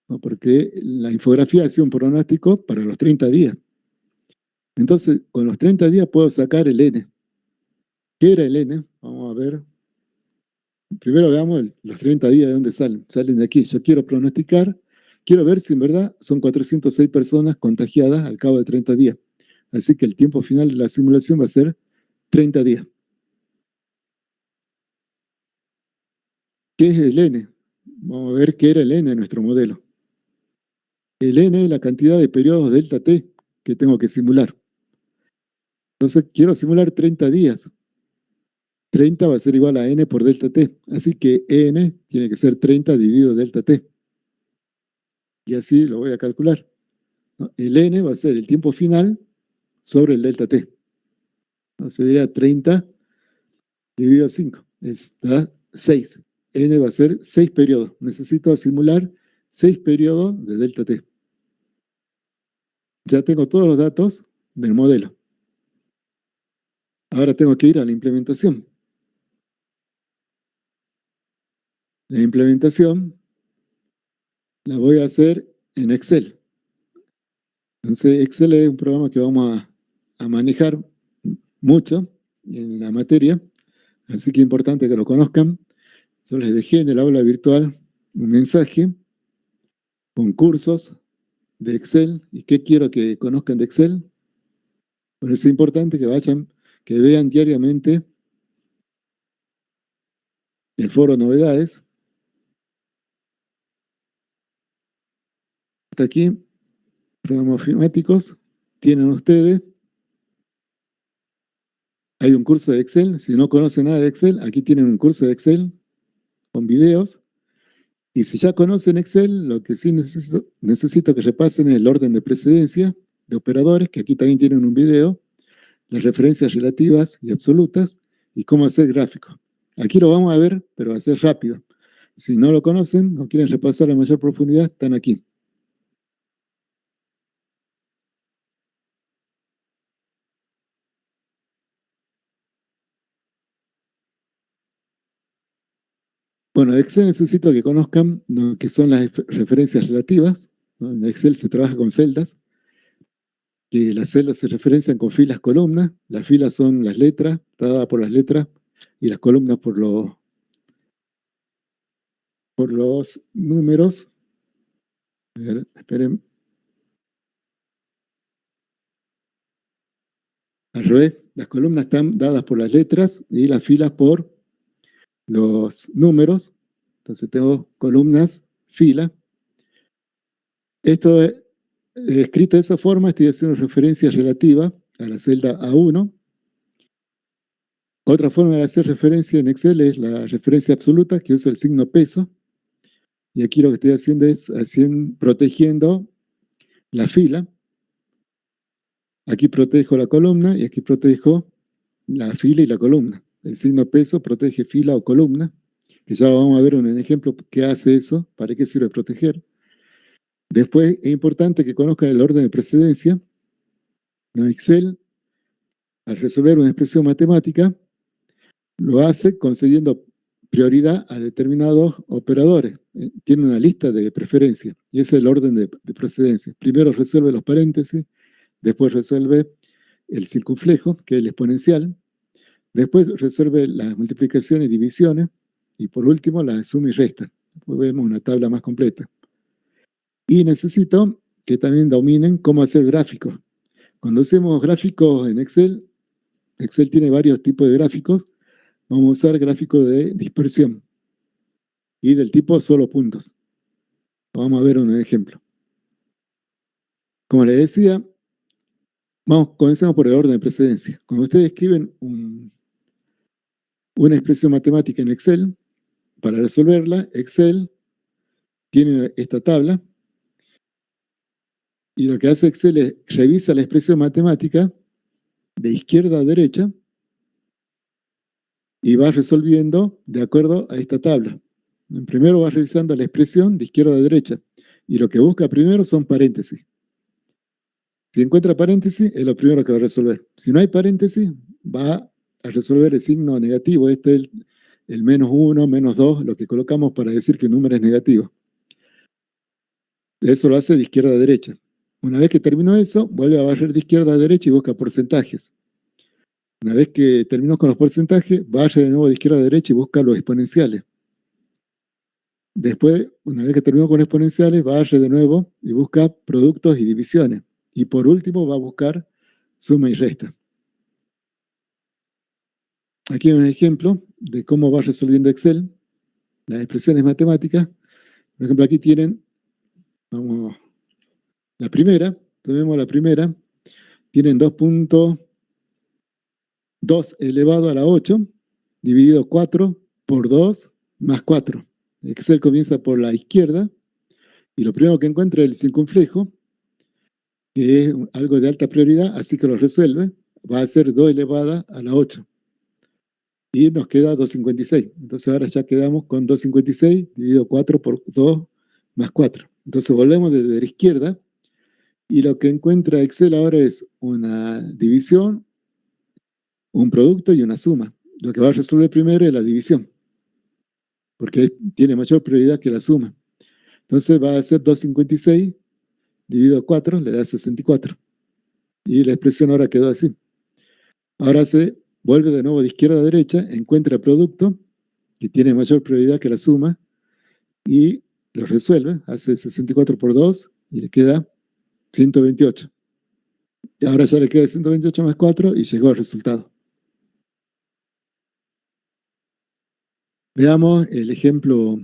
¿no? Porque la infografía hacía un pronóstico para los 30 días. Entonces, con los 30 días puedo sacar el N. ¿Qué era el N? Vamos a ver. Primero veamos los 30 días de dónde salen. Salen de aquí. Yo quiero pronosticar, quiero ver si en verdad son 406 personas contagiadas al cabo de 30 días. Así que el tiempo final de la simulación va a ser 30 días. ¿Qué es el N? Vamos a ver qué era el N en nuestro modelo. El N es la cantidad de periodos delta T que tengo que simular. Entonces quiero simular 30 días. 30 va a ser igual a N por delta T. Así que N tiene que ser 30 dividido delta T. Y así lo voy a calcular, ¿no? El N va a ser el tiempo final sobre el delta T. Entonces sería 30 dividido 5. Está 6. N va a ser 6 periodos. Necesito simular 6 periodos de delta T. Ya tengo todos los datos del modelo. Ahora tengo que ir a la implementación. La implementación la voy a hacer en Excel. Entonces, Excel es un programa que vamos a manejar mucho en la materia, así que es importante que lo conozcan. Yo les dejé en el aula virtual un mensaje con cursos de Excel y qué quiero que conozcan de Excel. Por eso es importante que vayan, que vean diariamente el foro novedades. Hasta aquí, programas ofimáticos, tienen ustedes. Hay un curso de Excel. Si no conocen nada de Excel, aquí tienen un curso de Excel con videos. Y si ya conocen Excel, lo que sí necesito que repasen es el orden de precedencia de operadores, que aquí también tienen un video, las referencias relativas y absolutas, y cómo hacer gráficos. Aquí lo vamos a ver, pero va a ser rápido. Si no lo conocen, no quieren repasar a mayor profundidad, están aquí. Bueno, de Excel necesito que conozcan lo que son las referencias relativas, ¿no? En Excel se trabaja con celdas, que las celdas se referencian con filas, columnas. Las filas son las letras, está dada por las letras, y las columnas por los números. A ver, esperen. Al revés, las columnas están dadas por las letras y las filas por los números. Entonces tengo columnas, fila. Esto escrito de esa forma, estoy haciendo referencia relativa a la celda A1. Otra forma de hacer referencia en Excel es la referencia absoluta, que usa el signo peso. Y aquí lo que estoy haciendo es protegiendo la fila. Aquí protejo la columna y aquí protejo la fila y la columna. El signo peso protege fila o columna, que ya vamos a ver en un ejemplo qué hace eso, para qué sirve proteger. Después es importante que conozcan el orden de precedencia. En Excel, al resolver una expresión matemática, lo hace concediendo prioridad a determinados operadores. Tiene una lista de preferencia y ese es el orden de precedencia. Primero resuelve los paréntesis, después resuelve el circunflejo, que es el exponencial, Después resuelve las multiplicaciones y divisiones. Y por último, la suma y resta. Después vemos una tabla más completa. Y necesito que también dominen cómo hacer gráficos. Cuando hacemos gráficos en Excel, Excel tiene varios tipos de gráficos. Vamos a usar gráficos de dispersión y del tipo solo puntos. Vamos a ver un ejemplo. Como les decía, comencemos por el orden de precedencia. Cuando ustedes escriben una expresión matemática en Excel, para resolverla, Excel tiene esta tabla y lo que hace Excel es revisa la expresión matemática de izquierda a derecha y va resolviendo de acuerdo a esta tabla. Primero va revisando la expresión de izquierda a derecha y lo que busca primero son paréntesis. Si encuentra paréntesis, es lo primero que va a resolver. Si no hay paréntesis, va a resolver el signo negativo. Este es el -1, -2, lo que colocamos para decir que un número es negativo. Eso lo hace de izquierda a derecha. Una vez que terminó eso, vuelve a barrer de izquierda a derecha y busca porcentajes. Una vez que terminó con los porcentajes, barre de nuevo de izquierda a derecha y busca los exponenciales. Después, una vez que terminó con exponenciales, barre de nuevo y busca productos y divisiones. Y por último va a buscar suma y resta. Aquí hay un ejemplo de cómo va resolviendo Excel las expresiones matemáticas. Por ejemplo, aquí tienen, vamos, la primera, tomemos la primera, tienen 2.2 elevado a la 8, dividido 4 por 2 más 4. Excel comienza por la izquierda, y lo primero que encuentra es el circunflejo, que es algo de alta prioridad, así que lo resuelve. Va a ser 2 elevada a la 8. Y nos queda 256. Entonces ahora ya quedamos con 256 dividido 4 por 2 más 4. Entonces volvemos desde la izquierda y lo que encuentra Excel ahora es una división, un producto y una suma. Lo que va a resolver primero es la división, porque tiene mayor prioridad que la suma. Entonces va a ser 256 dividido 4, le da 64. Y la expresión ahora quedó así. Ahora se vuelve de nuevo de izquierda a derecha, encuentra producto, que tiene mayor prioridad que la suma, y lo resuelve, hace 64 por 2, y le queda 128. Y ahora ya le queda 128 más 4, y llegó al resultado. Veamos el ejemplo,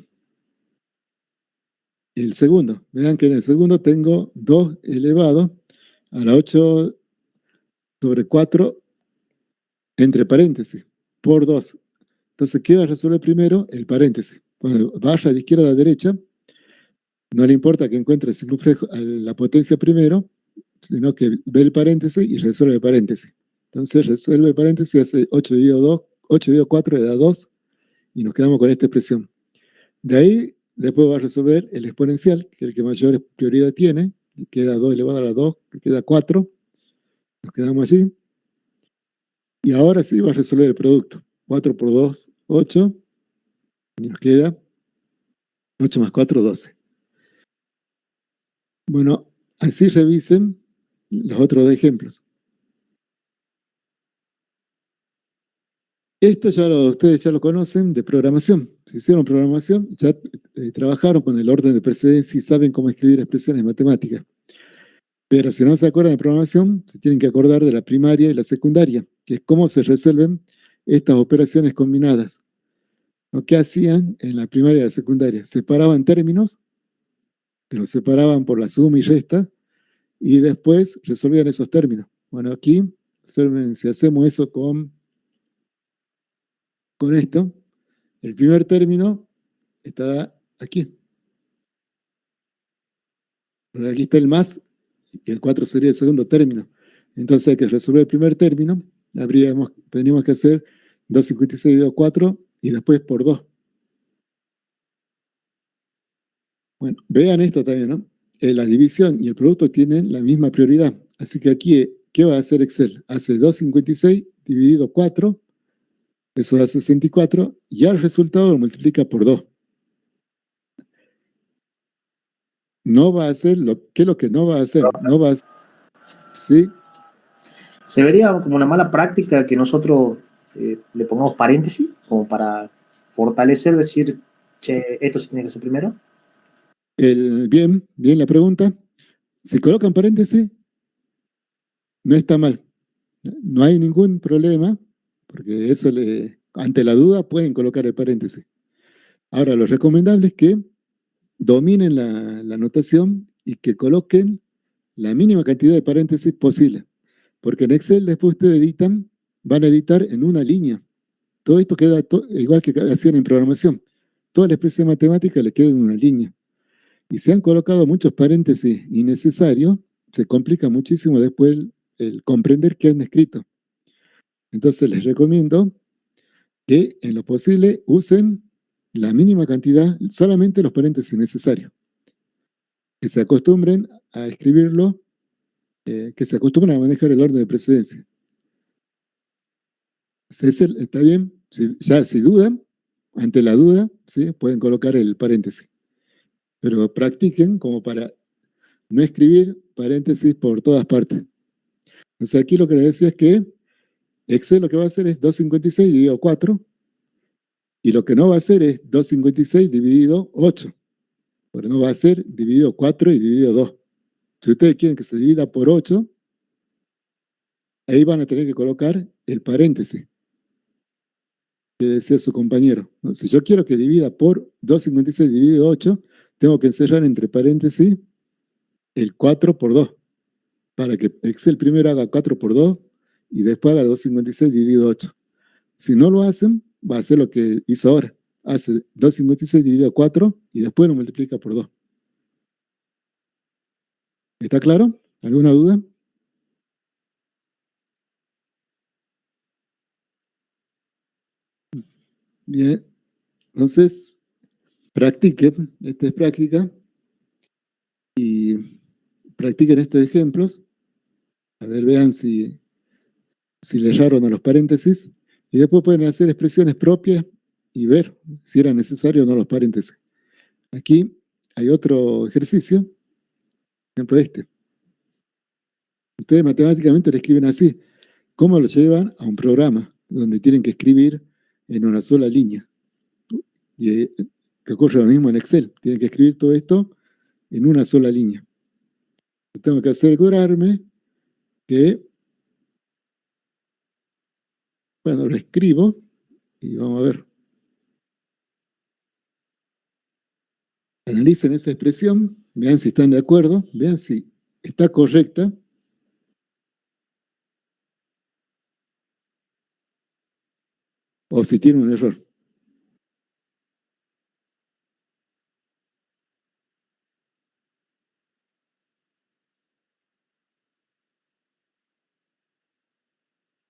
el segundo. Vean que en el segundo tengo 2 elevado a la 8 sobre 4 entre paréntesis, por 2. Entonces, ¿qué va a resolver primero? El paréntesis. Cuando vaya de izquierda a derecha, no le importa que encuentre el circunflejo, la potencia primero, sino que ve el paréntesis y resuelve el paréntesis. Entonces, resuelve el paréntesis, hace 8 dividido 4 le da 2, y nos quedamos con esta expresión. De ahí, después va a resolver el exponencial, que es el que mayor prioridad tiene, y queda 2 elevado a la 2, que queda 4. Nos quedamos allí. Y ahora sí va a resolver el producto. 4 por 2, 8. Y nos queda 8 más 4, 12. Bueno, así revisen los otros dos ejemplos. Esto ustedes ya lo conocen de programación. Si hicieron programación, ya trabajaron con el orden de precedencia y saben cómo escribir expresiones matemáticas. Pero si no se acuerdan de programación, se tienen que acordar de la primaria y la secundaria, que es cómo se resuelven estas operaciones combinadas. ¿Qué hacían en la primaria y la secundaria? Separaban términos, que los separaban por la suma y resta, y después resolvían esos términos. Bueno, aquí, si hacemos eso con esto, el primer término está aquí. Pero aquí está el más, y el 4 sería el segundo término. Entonces hay que resolver el primer término. Tendríamos que hacer 256 dividido 4 y después por 2. Bueno, vean esto también, ¿no? La división y el producto tienen la misma prioridad. Así que aquí, ¿qué va a hacer Excel? Hace 256 dividido 4, eso da 64, y al resultado lo multiplica por 2. No va a hacer ¿qué es lo que no va a hacer? No va a hacer, ¿sí? Se vería como una mala práctica que nosotros le pongamos paréntesis, como para fortalecer, decir, che, esto sí tiene que ser primero. Bien la pregunta. Si colocan paréntesis, no está mal. No hay ningún problema, porque eso ante la duda pueden colocar el paréntesis. Ahora, lo recomendable es que dominen la notación y que coloquen la mínima cantidad de paréntesis posible. Porque en Excel después ustedes van a editar en una línea. Todo esto queda igual que hacían en programación. Toda la expresión matemática le queda en una línea. Y si han colocado muchos paréntesis innecesarios, se complica muchísimo después el comprender qué han escrito. Entonces les recomiendo que en lo posible usen la mínima cantidad, solamente los paréntesis necesarios. Que se acostumbren a escribirlo, que se acostumbren a manejar el orden de precedencia. César, ¿está bien? Si dudan, ante la duda, ¿sí? Pueden colocar el paréntesis. Pero practiquen como para no escribir paréntesis por todas partes. Entonces aquí lo que les decía es que Excel lo que va a hacer es 256 dividido 4 y lo que no va a hacer es 256 dividido 8, porque no va a ser dividido 4 y dividido 2. Si ustedes quieren que se divida por 8, ahí van a tener que colocar el paréntesis que decía su compañero, ¿no? Si yo quiero que divida por 256 dividido 8, tengo que encerrar entre paréntesis el 4 por 2, para que Excel primero haga 4 por 2 y después haga 256 dividido 8. Si no lo hacen, va a hacer lo que hizo ahora. Hace 256 dividido 4 y después lo multiplica por 2. ¿Está claro? ¿Alguna duda? Bien. Entonces, practiquen. Esta es práctica. Y practiquen estos ejemplos. A ver, vean si le erraron a los paréntesis. Y después pueden hacer expresiones propias y ver si era necesario o no los paréntesis. Aquí hay otro ejercicio. Por ejemplo, este. Ustedes matemáticamente lo escriben así. ¿Cómo lo llevan a un programa donde tienen que escribir en una sola línea? Y que ocurre lo mismo en Excel. Tienen que escribir todo esto en una sola línea. Yo tengo que asegurarme que, bueno, lo escribo y vamos a ver. Analicen esa expresión, vean si están de acuerdo, vean si está correcta. O si tiene un error.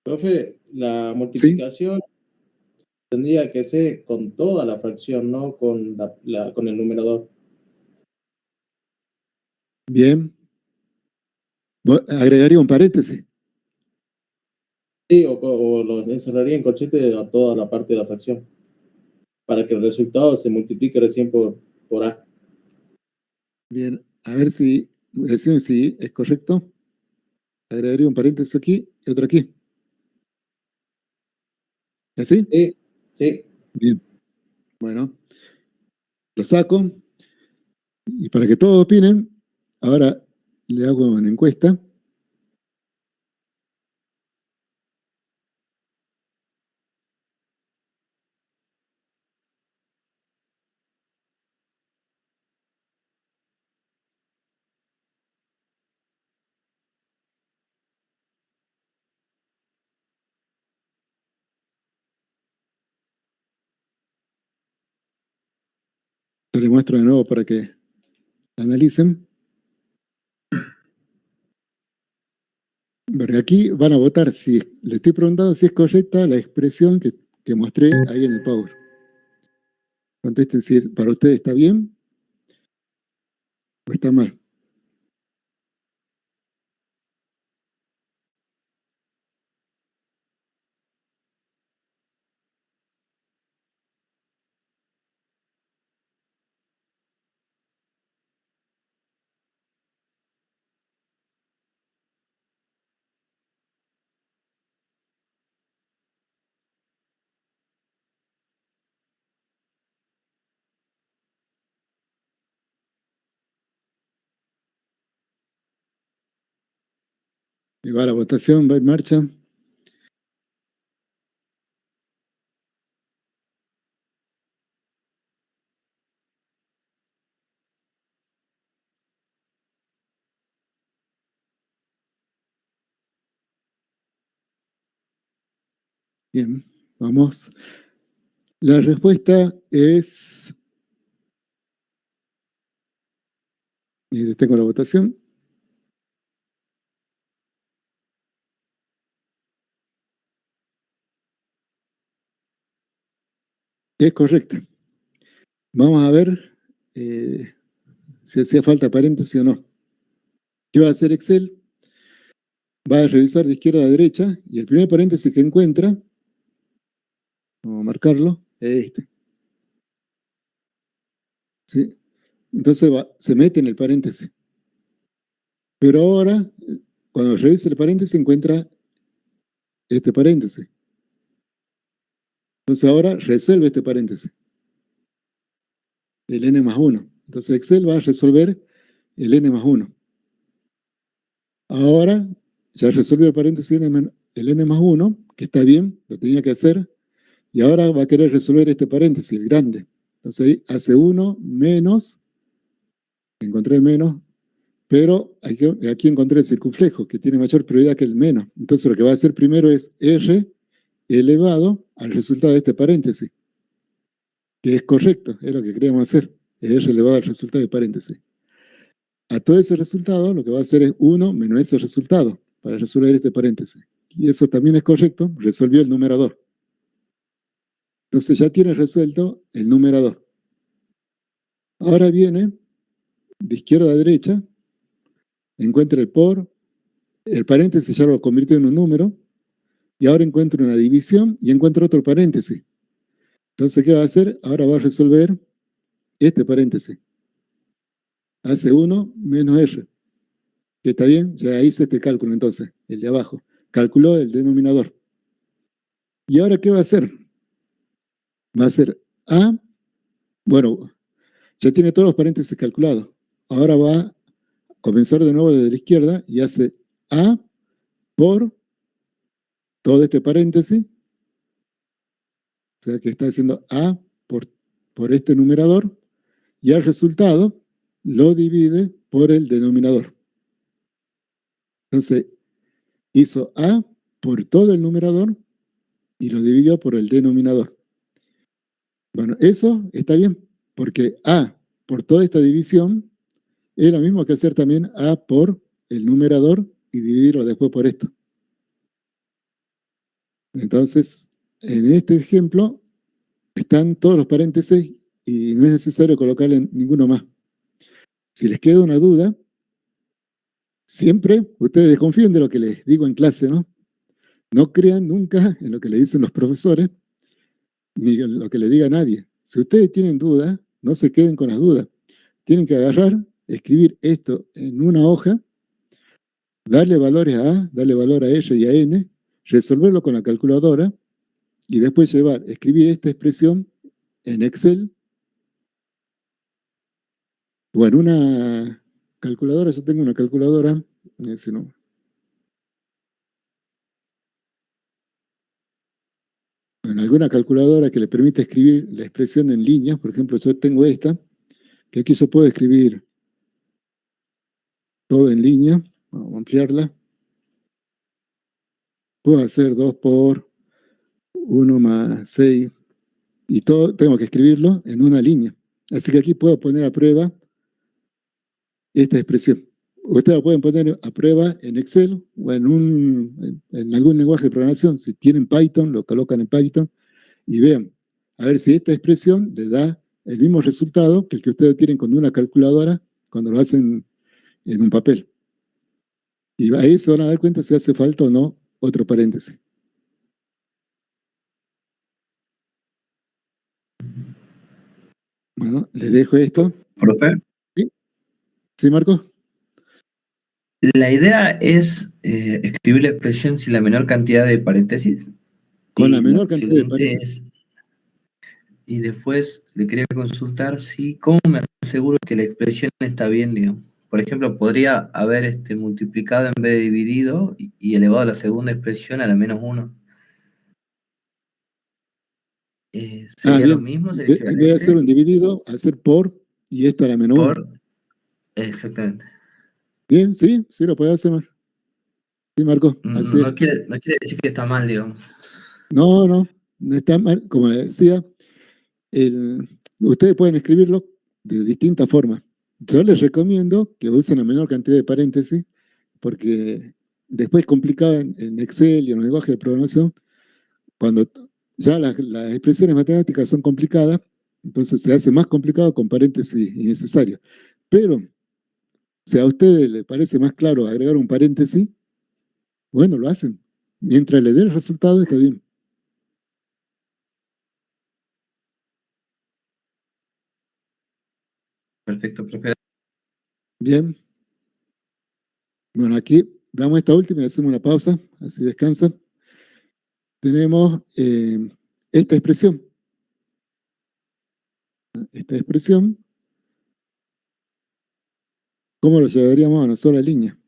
Profe, la ¿Sí? multiplicación tendría que ser con toda la fracción, no con, con el numerador. Bien. Agregaría un paréntesis. Sí, o lo encerraría en corchete a toda la parte de la fracción, para que el resultado se multiplique recién por A. Bien, a ver si deciden si es correcto. Agregaría un paréntesis aquí y otro aquí. ¿Así? Sí, sí. Bien. Bueno, lo saco. Y para que todos opinen, ahora le hago una encuesta. Yo les muestro de nuevo para que analicen. Porque aquí van a votar si le estoy preguntando si es correcta la expresión que mostré ahí en el Power. Contesten si para ustedes está bien o está mal. Y va la votación, va en marcha. Bien, vamos. La respuesta es... Y detengo la votación. Es correcta. Vamos a ver si hacía falta paréntesis o no. ¿Qué va a hacer Excel? Va a revisar de izquierda a derecha y el primer paréntesis que encuentra, vamos a marcarlo, es este. ¿Sí? Entonces se mete en el paréntesis. Pero ahora, cuando revisa el paréntesis, encuentra este paréntesis. Entonces ahora resuelve este paréntesis, el n más 1. Entonces Excel va a resolver el n más 1. Ahora ya resolvió el paréntesis el n más 1, que está bien, lo tenía que hacer, y ahora va a querer resolver este paréntesis, el grande. Entonces ahí hace 1 menos, encontré el menos, pero aquí encontré el circunflejo, que tiene mayor prioridad que el menos. Entonces lo que va a hacer primero es R elevado al resultado de este paréntesis, que es correcto, es lo que queríamos hacer, R elevado al resultado de paréntesis. A todo ese resultado lo que va a hacer es 1 menos ese resultado, para resolver este paréntesis. Y eso también es correcto, resolvió el numerador. Entonces ya tiene resuelto el numerador. Ahora viene de izquierda a derecha, encuentra el por, el paréntesis ya lo convirtió en un número, y ahora encuentra una división y encuentra otro paréntesis. Entonces, ¿qué va a hacer? Ahora va a resolver este paréntesis. Hace 1 menos R. ¿Que está bien? Ya hice este cálculo entonces, el de abajo. Calculó el denominador. ¿Y ahora qué va a hacer? Va a ser A, bueno, ya tiene todos los paréntesis calculados. Ahora va a comenzar de nuevo desde la izquierda y hace A por todo este paréntesis. O sea que está haciendo A por este numerador. Y al resultado lo divide por el denominador. Entonces, hizo A por todo el numerador y lo dividió por el denominador. Bueno, eso está bien, porque A por toda esta división es lo mismo que hacer también A por el numerador y dividirlo después por esto. Entonces, en este ejemplo están todos los paréntesis y no es necesario colocarle ninguno más. Si les queda una duda, siempre ustedes desconfíen de lo que les digo en clase, ¿no? No crean nunca en lo que le dicen los profesores, ni en lo que le diga nadie. Si ustedes tienen dudas, no se queden con las dudas. Tienen que agarrar, escribir esto en una hoja, darle valores a A, darle valor a R y a N, resolverlo con la calculadora y después escribir esta expresión en Excel o en una calculadora. Yo tengo una calculadora, ese no. En alguna calculadora que le permite escribir la expresión en líneas. Por ejemplo, yo tengo esta, que aquí yo puedo escribir todo en línea. Vamos a ampliarla. Puedo hacer 2 por 1 más 6 y todo tengo que escribirlo en una línea. Así que aquí puedo poner a prueba esta expresión. Ustedes lo pueden poner a prueba en Excel o en algún lenguaje de programación. Si tienen Python, lo colocan en Python y vean, a ver si esta expresión les da el mismo resultado que el que ustedes tienen con una calculadora cuando lo hacen en un papel. Y ahí se van a dar cuenta si hace falta o no otro paréntesis. Bueno, les dejo esto. ¿Profe? ¿Sí, Marco? La idea es escribir la expresión sin la menor cantidad de paréntesis. Con la Y menor cantidad de siguiente paréntesis. y después le quería consultar cómo me aseguro que la expresión está bien, digamos. por ejemplo, podría haber multiplicado en vez de dividido y elevado a la segunda expresión a la -1. ¿Sería lo Bien. mismo? ¿Sería En vez de hacer un equivalente? dividido, hacer por, y esto a la -1. Por, exactamente. Bien, sí, sí lo puede hacer. Sí, Marco, así es. No quiere decir que está mal, digamos. No, no está mal. Como le decía, ustedes pueden escribirlo de distintas formas. Yo les recomiendo que usen la menor cantidad de paréntesis, porque después es complicado en Excel y en los lenguajes de programación, cuando ya las expresiones matemáticas son complicadas, entonces se hace más complicado con paréntesis innecesarios. Pero si a ustedes les parece más claro agregar un paréntesis, bueno, lo hacen. Mientras le dé el resultado, está bien. Perfecto, profe. Bien. Bueno, aquí damos esta última y hacemos una pausa, así descansa. Tenemos esta expresión. Esta expresión, ¿cómo lo llevaríamos a una sola línea?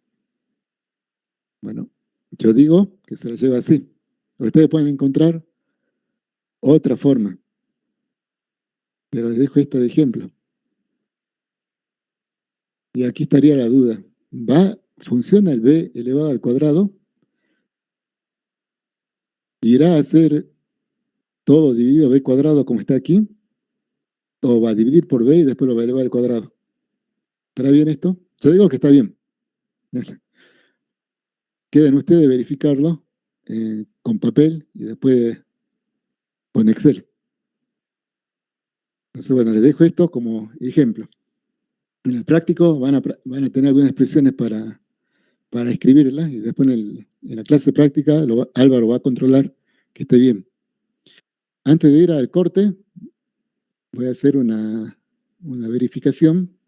Bueno, yo digo que se la lleva así. Ustedes pueden encontrar otra forma, pero les dejo esta de ejemplo. Y aquí estaría la duda. ¿Funciona el b elevado al cuadrado? ¿Irá a ser todo dividido b cuadrado como está aquí? ¿O va a dividir por b y después lo va a elevar al cuadrado? ¿Estará bien esto? Yo digo que está bien. Queden ustedes verificarlo con papel y después con Excel. Entonces, bueno, les dejo esto como ejemplo. En el práctico van a tener algunas expresiones para escribirlas y después en la clase práctica Álvaro va a controlar que esté bien. Antes de ir al corte, voy a hacer una verificación.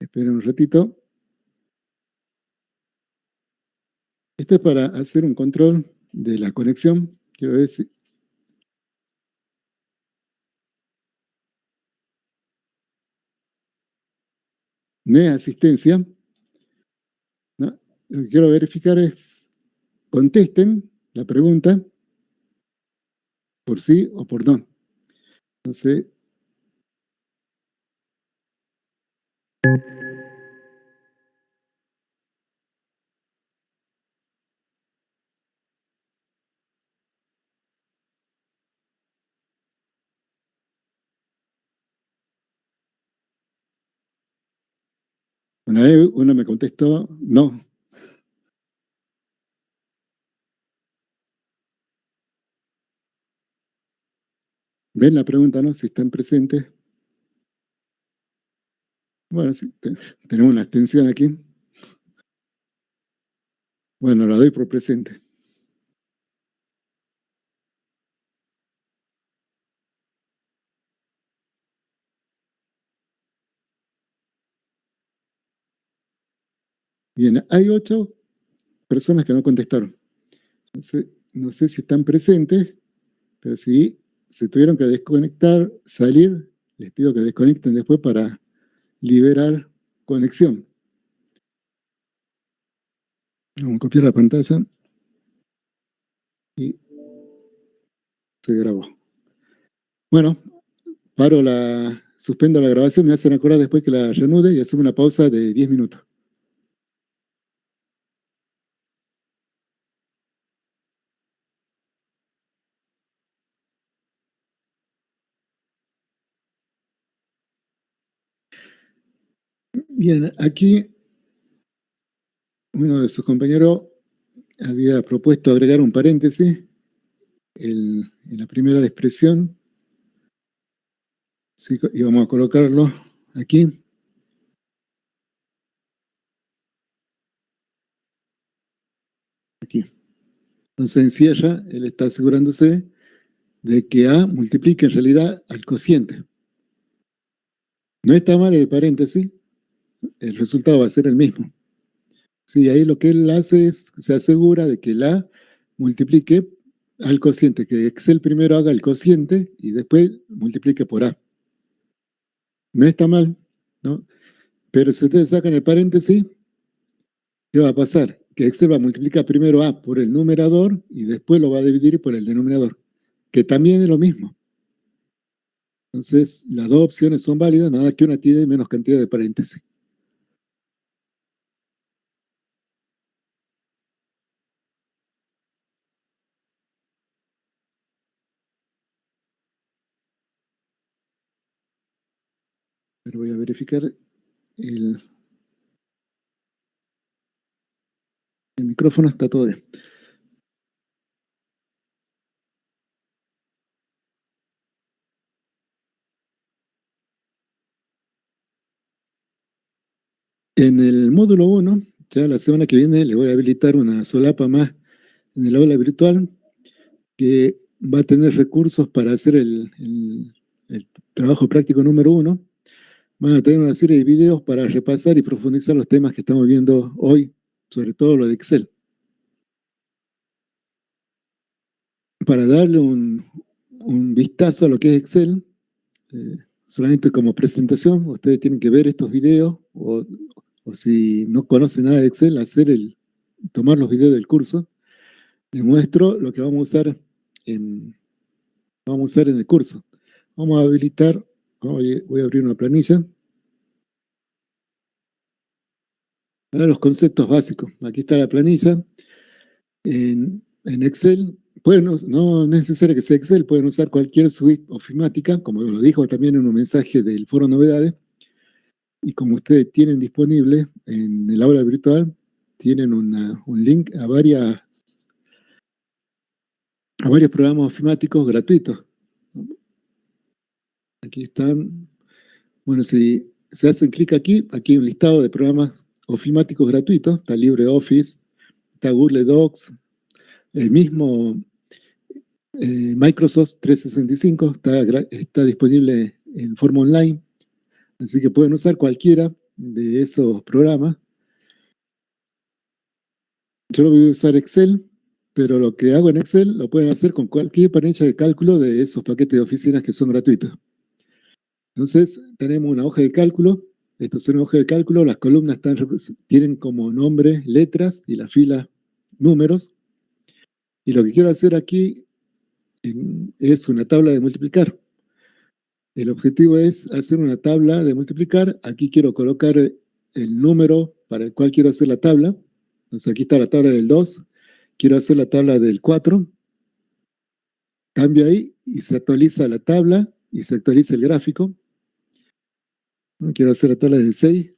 Esperen un ratito. Esto es para hacer un control de la conexión. Quiero ver si... No es asistencia. ¿No? Lo que quiero verificar es, contesten la pregunta por sí o por no. Entonces, una vez uno me contestó no. ¿Ven la pregunta, no? Si están presentes. Bueno, sí, tenemos una extensión aquí. Bueno, la doy por presente. Bien, hay 8 personas que no contestaron. Entonces, no sé si están presentes, pero si se tuvieron que desconectar, salir, les pido que desconecten después para liberar conexión. Vamos a copiar la pantalla y se grabó. Bueno, suspendo la grabación, me hacen acordar después que la reanude y hacemos una pausa de 10 minutos. Bien, aquí uno de sus compañeros había propuesto agregar un paréntesis en la primera expresión. Sí, y vamos a colocarlo aquí. Aquí. Entonces encierra, él está asegurándose de que A multiplique en realidad al cociente. No está mal el paréntesis, el resultado va a ser el mismo. Sí, ahí lo que él hace es, se asegura de que la multiplique al cociente, que Excel primero haga el cociente y después multiplique por A. No está mal, ¿no? Pero si ustedes sacan el paréntesis, ¿qué va a pasar? Que Excel va a multiplicar primero A por el numerador y después lo va a dividir por el denominador, que también es lo mismo. Entonces, las dos opciones son válidas, nada que una tiene menos cantidad de paréntesis. Pero voy a verificar el micrófono, está todo bien. En el módulo 1, ya la semana que viene, le voy a habilitar una solapa más en el aula virtual que va a tener recursos para hacer el trabajo práctico número 1. Van a tener una serie de videos para repasar y profundizar los temas que estamos viendo hoy, sobre todo lo de Excel. Para darle un vistazo a lo que es Excel, solamente como presentación, ustedes tienen que ver estos videos o si no conocen nada de Excel, tomar los videos del curso. Les muestro lo que vamos a usar en el curso. Vamos a habilitar, voy a abrir una planilla. Para los conceptos básicos. Aquí está la planilla. En Excel, no es necesario que sea Excel, pueden usar cualquier suite ofimática, como lo dijo también en un mensaje del foro novedades. Y como ustedes tienen disponible en el aula virtual, tienen un link a varios programas ofimáticos gratuitos. Aquí están. Bueno, si se hacen clic aquí hay un listado de programas ofimáticos gratuitos. Está LibreOffice, está Google Docs, el mismo Microsoft 365 está disponible en forma online, así que pueden usar cualquiera de esos programas. Yo lo voy a usar Excel, pero lo que hago en Excel lo pueden hacer con cualquier planilla de cálculo de esos paquetes de oficinas que son gratuitos. Entonces, tenemos una hoja de cálculo. Esto es una hoja de cálculo. Las columnas tienen como nombre letras y la fila números. Y lo que quiero hacer aquí es una tabla de multiplicar. El objetivo es hacer una tabla de multiplicar. Aquí quiero colocar el número para el cual quiero hacer la tabla. Entonces aquí está la tabla del 2. Quiero hacer la tabla del 4. Cambio ahí y se actualiza la tabla y se actualiza el gráfico. Quiero hacer la tabla del 6.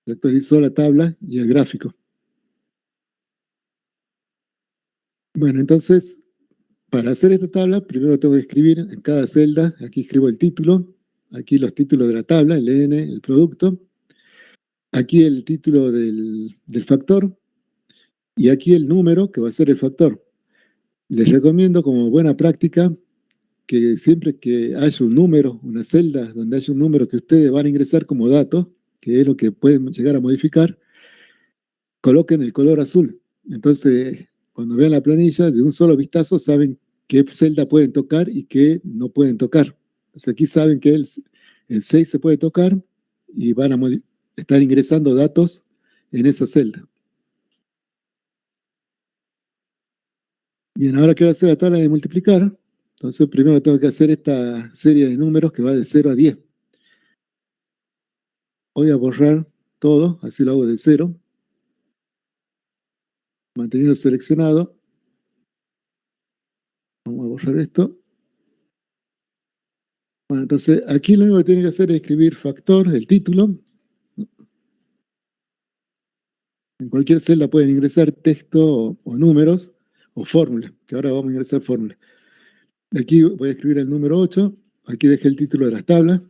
Se actualizó la tabla y el gráfico. Bueno, entonces, para hacer esta tabla, primero tengo que escribir en cada celda. Aquí escribo el título. Aquí los títulos de la tabla, el N, el producto. Aquí el título del factor. Y aquí el número que va a ser el factor. Les recomiendo como buena práctica que siempre que haya un número, una celda donde haya un número que ustedes van a ingresar como dato, que es lo que pueden llegar a modificar, coloquen el color azul. Entonces, cuando vean la planilla, de un solo vistazo saben qué celda pueden tocar y qué no pueden tocar. Entonces aquí saben que el 6 se puede tocar y van a estar ingresando datos en esa celda. Bien, ahora quiero hacer la tabla de multiplicar. Entonces primero tengo que hacer esta serie de números que va de 0 a 10. Voy a borrar todo, así lo hago de 0. Manteniendo seleccionado. Vamos a borrar esto. Bueno, entonces aquí lo único que tienen que hacer es escribir factor, el título. En cualquier celda pueden ingresar texto o números o fórmula, que ahora vamos a ingresar fórmula. Aquí voy a escribir el número 8, aquí dejé el título de las tablas,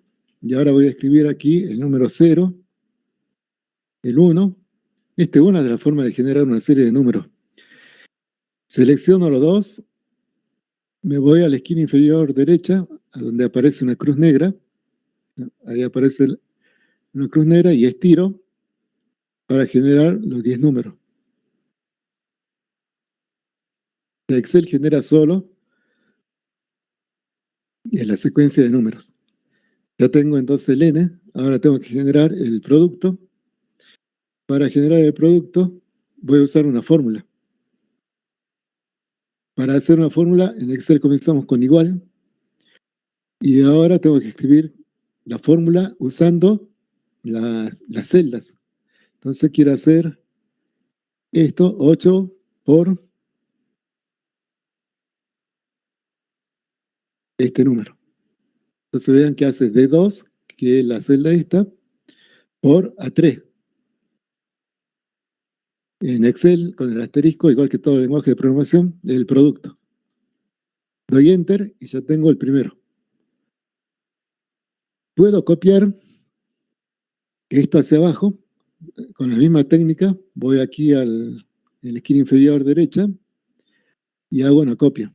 y ahora voy a escribir aquí el número 0, el 1. Esta es una de las formas de generar una serie de números. Selecciono los dos, me voy a la esquina inferior derecha, a donde aparece una cruz negra. Ahí aparece una cruz negra y estiro para generar los 10 números. Excel genera solo la secuencia de números. Ya tengo entonces el n, ahora tengo que generar el producto. Para generar el producto voy a usar una fórmula. Para hacer una fórmula en Excel comenzamos con igual y ahora tengo que escribir la fórmula usando las celdas. Entonces quiero hacer esto, 8 por este número. Entonces vean que hace D2, que es la celda esta, por A3. En Excel, con el asterisco, igual que todo el lenguaje de programación, el producto. Doy Enter y ya tengo el primero. Puedo copiar esto hacia abajo, con la misma técnica, voy aquí en la esquina inferior derecha y hago una copia.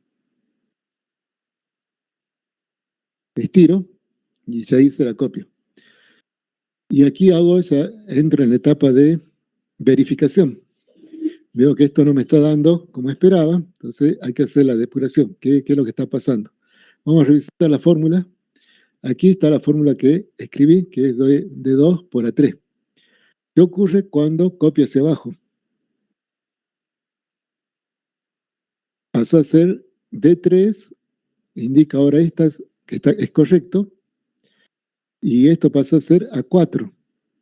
Estiro y ya hice la copia. Y aquí entro en la etapa de verificación. Veo que esto no me está dando como esperaba, entonces hay que hacer la depuración. ¿Qué es lo que está pasando? Vamos a revisar la fórmula. Aquí está la fórmula que escribí, que es de 2 por A3. ¿Qué ocurre cuando copio hacia abajo? Pasó a ser D3, indica ahora que es correcto, y esto pasó a ser A4.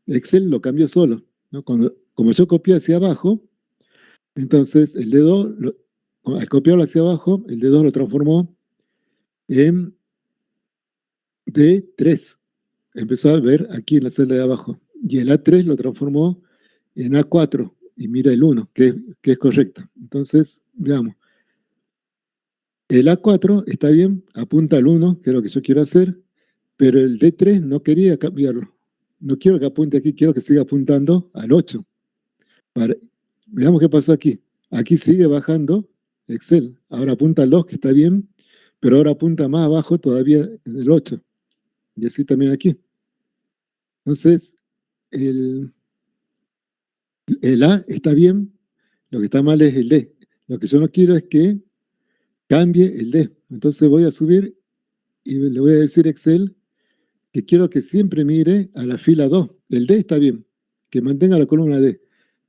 Excel lo cambió solo, ¿no? Como yo copié hacia abajo, entonces el D2, al copiarlo hacia abajo, el D2 lo transformó en D3. Empezó a ver aquí en la celda de abajo. Y el A3 lo transformó en A4. Y mira el 1, que es correcto. Entonces, veamos. El A4 está bien, apunta al 1, que es lo que yo quiero hacer, pero el D3 no quería cambiarlo. No quiero que apunte aquí, quiero que siga apuntando al 8. Veamos qué pasó aquí. Aquí sigue bajando Excel. Ahora apunta al 2, que está bien, pero ahora apunta más abajo todavía en el 8. Y así también aquí. Entonces, el A está bien, lo que está mal es el D. Lo que yo no quiero es que cambie el D. Entonces voy a subir y le voy a decir a Excel que quiero que siempre mire a la fila 2. El D está bien, que mantenga la columna D,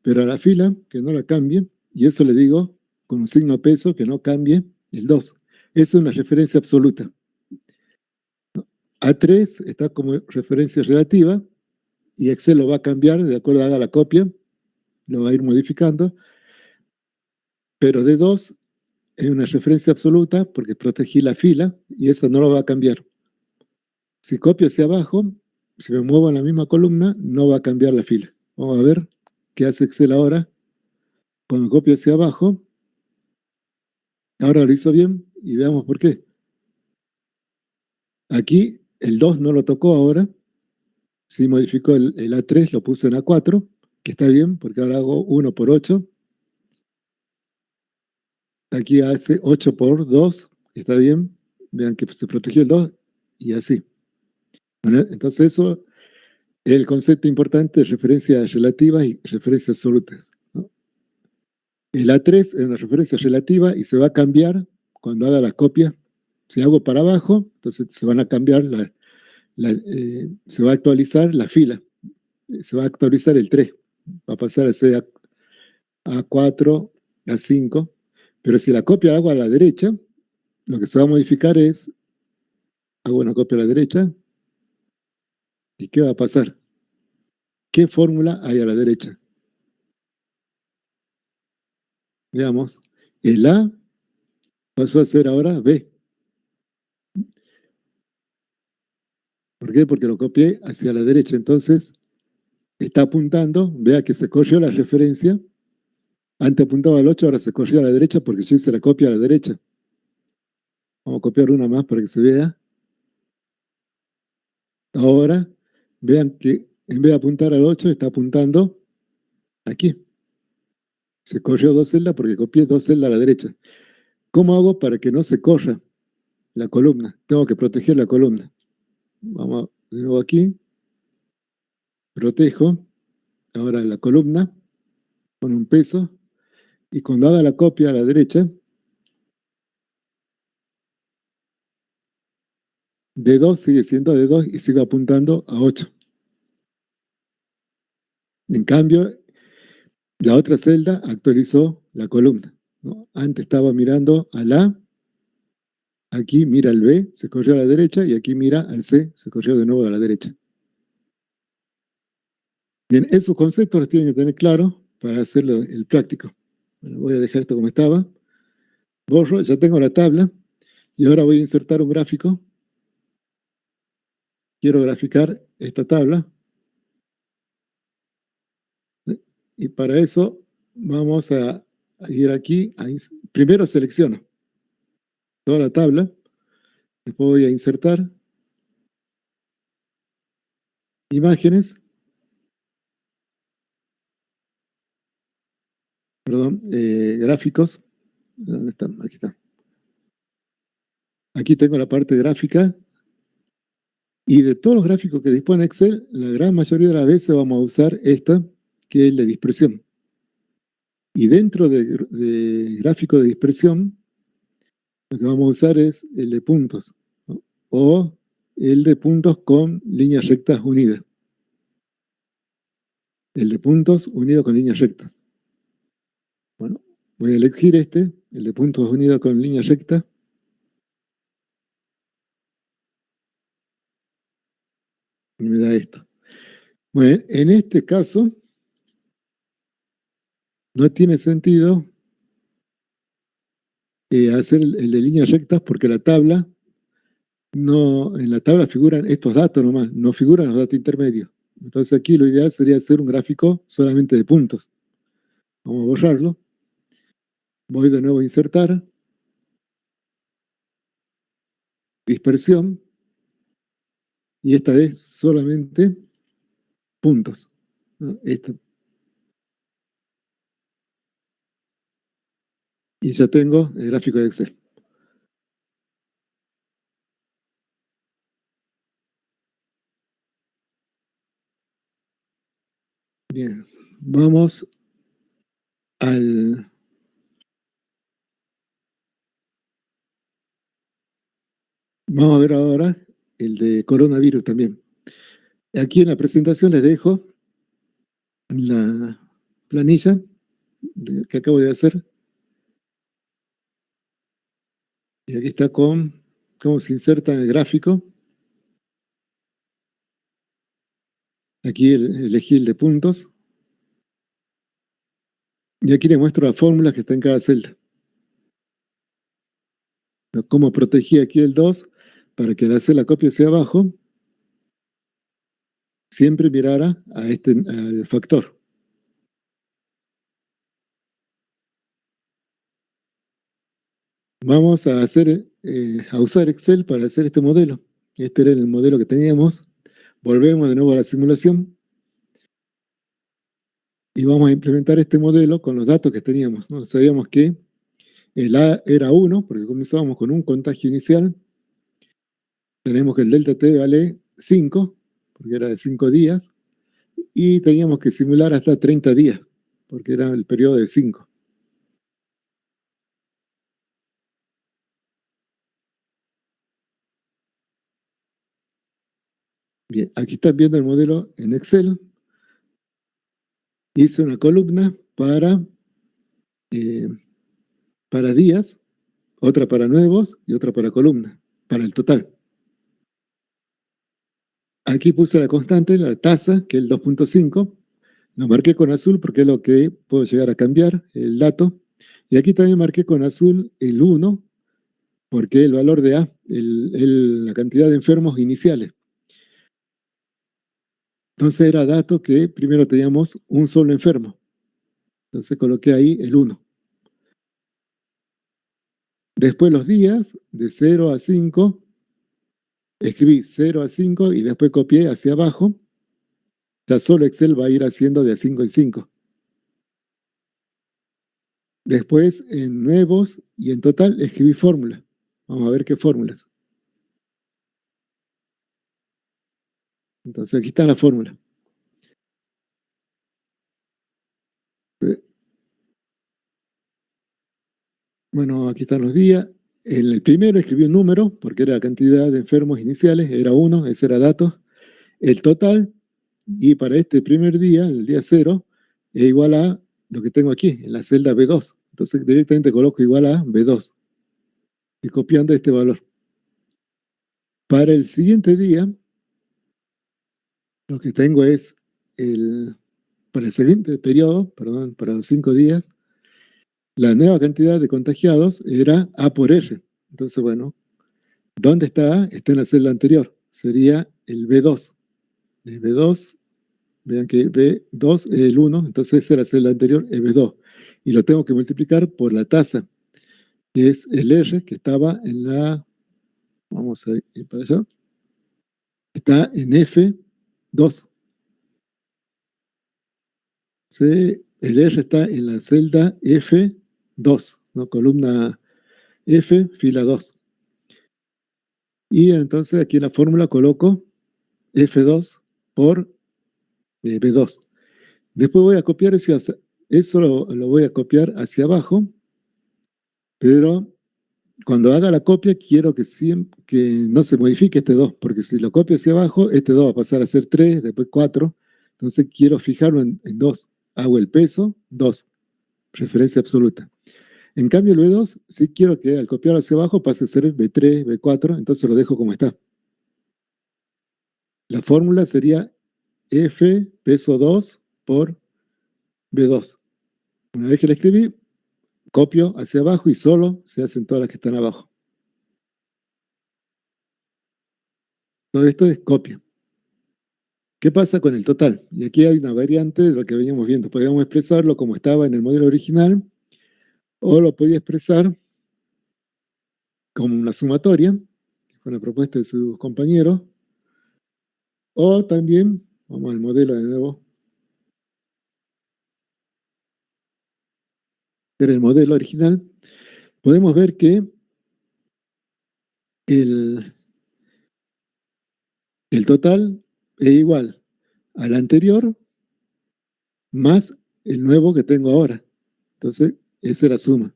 pero a la fila que no la cambie, y eso le digo con un signo peso que no cambie el 2. Esa es una referencia absoluta. A3 está como referencia relativa y Excel lo va a cambiar de acuerdo a haga la copia, lo va a ir modificando, pero D2 es una referencia absoluta porque protegí la fila y esa no lo va a cambiar. Si copio hacia abajo, si me muevo en la misma columna, no va a cambiar la fila. Vamos a ver qué hace Excel ahora. Cuando copio hacia abajo, ahora lo hizo bien y veamos por qué. Aquí el 2 no lo tocó ahora. Sí modificó el A3, lo puse en A4, que está bien porque ahora hago 1 por 8. Aquí hace 8 por 2, está bien. Vean que se protegió el 2 y así. Bueno, entonces eso es el concepto importante de referencias relativas y referencias absolutas, ¿no? El A3 es una referencia relativa y se va a cambiar cuando haga la copia. Si hago para abajo, entonces se van a cambiar, se va a actualizar la fila, se va a actualizar el 3, va a pasar a ser A4, A5, pero si la copia la hago a la derecha, lo que se va a modificar es, hago una copia a la derecha, ¿y qué va a pasar? ¿Qué fórmula hay a la derecha? Veamos, el A pasó a ser ahora B. ¿Por qué? Porque lo copié hacia la derecha. Entonces, está apuntando, vea que se corrió la referencia. Antes apuntaba al 8, ahora se corrió a la derecha porque yo hice la copia a la derecha. Vamos a copiar una más para que se vea. Ahora, vean que en vez de apuntar al 8, está apuntando aquí. Se corrió 2 celdas porque copié 2 celdas a la derecha. ¿Cómo hago para que no se corra la columna? Tengo que proteger la columna. Vamos de nuevo aquí. Protejo. Ahora la columna con un peso. Y cuando haga la copia a la derecha, D2 sigue siendo D2 y sigue apuntando a 8. En cambio, la otra celda actualizó la columna, ¿no? Antes estaba mirando al A, aquí mira al B, se corrió a la derecha, y aquí mira al C, se corrió de nuevo a la derecha. Bien, esos conceptos los tienen que tener claros para hacerlo el práctico. Bueno, voy a dejar esto como estaba. Borro, ya tengo la tabla, y ahora voy a insertar un gráfico. Quiero graficar esta tabla. Y para eso vamos a ir aquí. Primero selecciono toda la tabla. Después voy a insertar imágenes. Perdón, gráficos. ¿Dónde están? Aquí está. Aquí tengo la parte gráfica. Y de todos los gráficos que dispone Excel, la gran mayoría de las veces vamos a usar esta, que es la dispersión. Y dentro de gráfico de dispersión, lo que vamos a usar es el de puntos, ¿no? O el de puntos con líneas rectas unidas. El de puntos unido con líneas rectas. Bueno, voy a elegir este, el de puntos unido con líneas rectas. Y me da esto. Bueno, en este caso, no tiene sentido hacer el de líneas rectas porque la tabla, no, en la tabla figuran estos datos nomás, no figuran los datos intermedios. Entonces aquí lo ideal sería hacer un gráfico solamente de puntos. Vamos a borrarlo. Voy de nuevo a insertar. Dispersión. Y esta vez solamente puntos, ¿no? Y ya tengo el gráfico de Excel. Bien, vamos al... Vamos a ver ahora el de coronavirus también. Aquí en la presentación les dejo la planilla que acabo de hacer. Y aquí está con cómo se inserta en el gráfico. Aquí elegí el de puntos. Y aquí les muestro la fórmula que está en cada celda. Cómo protegí aquí el 2 para que al hacer la copia hacia abajo siempre mirara al factor. Vamos a usar Excel para hacer este modelo. Este era el modelo que teníamos. Volvemos de nuevo a la simulación. Y vamos a implementar este modelo con los datos que teníamos, ¿no? Sabíamos que el A era 1, porque comenzábamos con un contagio inicial. Tenemos que el delta T vale 5, porque era de 5 días. Y teníamos que simular hasta 30 días, porque era el periodo de 5. Bien, aquí están viendo el modelo en Excel. Hice una columna para días, otra para nuevos y otra para columna, para el total. Aquí puse la constante, la tasa, que es el 2.5. Lo marqué con azul porque es lo que puedo llegar a cambiar, el dato. Y aquí también marqué con azul el 1, porque el valor de A, la cantidad de enfermos iniciales. Entonces era dato que primero teníamos un solo enfermo. Entonces coloqué ahí el 1. Después los días, de 0 a 5, escribí 0 a 5 y después copié hacia abajo. Ya solo Excel va a ir haciendo de 5 en 5. Después en nuevos y en total escribí fórmula. Vamos a ver qué fórmulas. Entonces aquí está la fórmula. Bueno, aquí están los días. En el primero escribí un número, porque era la cantidad de enfermos iniciales, era 1, ese era datos. El total, y para este primer día, el día 0, es igual a lo que tengo aquí, en la celda B2. Entonces directamente coloco igual a B2. Y copiando este valor. Para el siguiente día, lo que tengo es para el siguiente periodo, perdón, para los 5 días, la nueva cantidad de contagiados era A por R. Entonces, bueno, ¿dónde está A? Está en la celda anterior. Sería el B2. El B2, vean que B2 es el 1, entonces esa es la celda anterior, es B2. Y lo tengo que multiplicar por la tasa, que es el R, que estaba en la... Vamos a ir para allá. Está en F2. El R está en la celda F2, ¿no? Columna F, fila 2. Y entonces aquí en la fórmula coloco F2 por B2. Después voy a copiar eso lo voy a copiar hacia abajo, pero cuando haga la copia quiero que no se modifique este 2, porque si lo copio hacia abajo, este 2 va a pasar a ser 3, después 4, entonces quiero fijarlo en 2. Hago el peso, 2, referencia absoluta. En cambio el B2, sí quiero que al copiarlo hacia abajo pase a ser B3, B4, entonces lo dejo como está. La fórmula sería F peso 2 por B2. Una vez que la escribí, copio hacia abajo y solo se hacen todas las que están abajo. Todo esto es copia. ¿Qué pasa con el total? Y aquí hay una variante de lo que veníamos viendo. Podríamos expresarlo como estaba en el modelo original, o lo podía expresar como una sumatoria, que fue una propuesta de sus compañeros, o también, vamos al modelo de nuevo, era el modelo original, podemos ver que el total es igual al anterior más el nuevo que tengo ahora. Entonces, esa es la suma.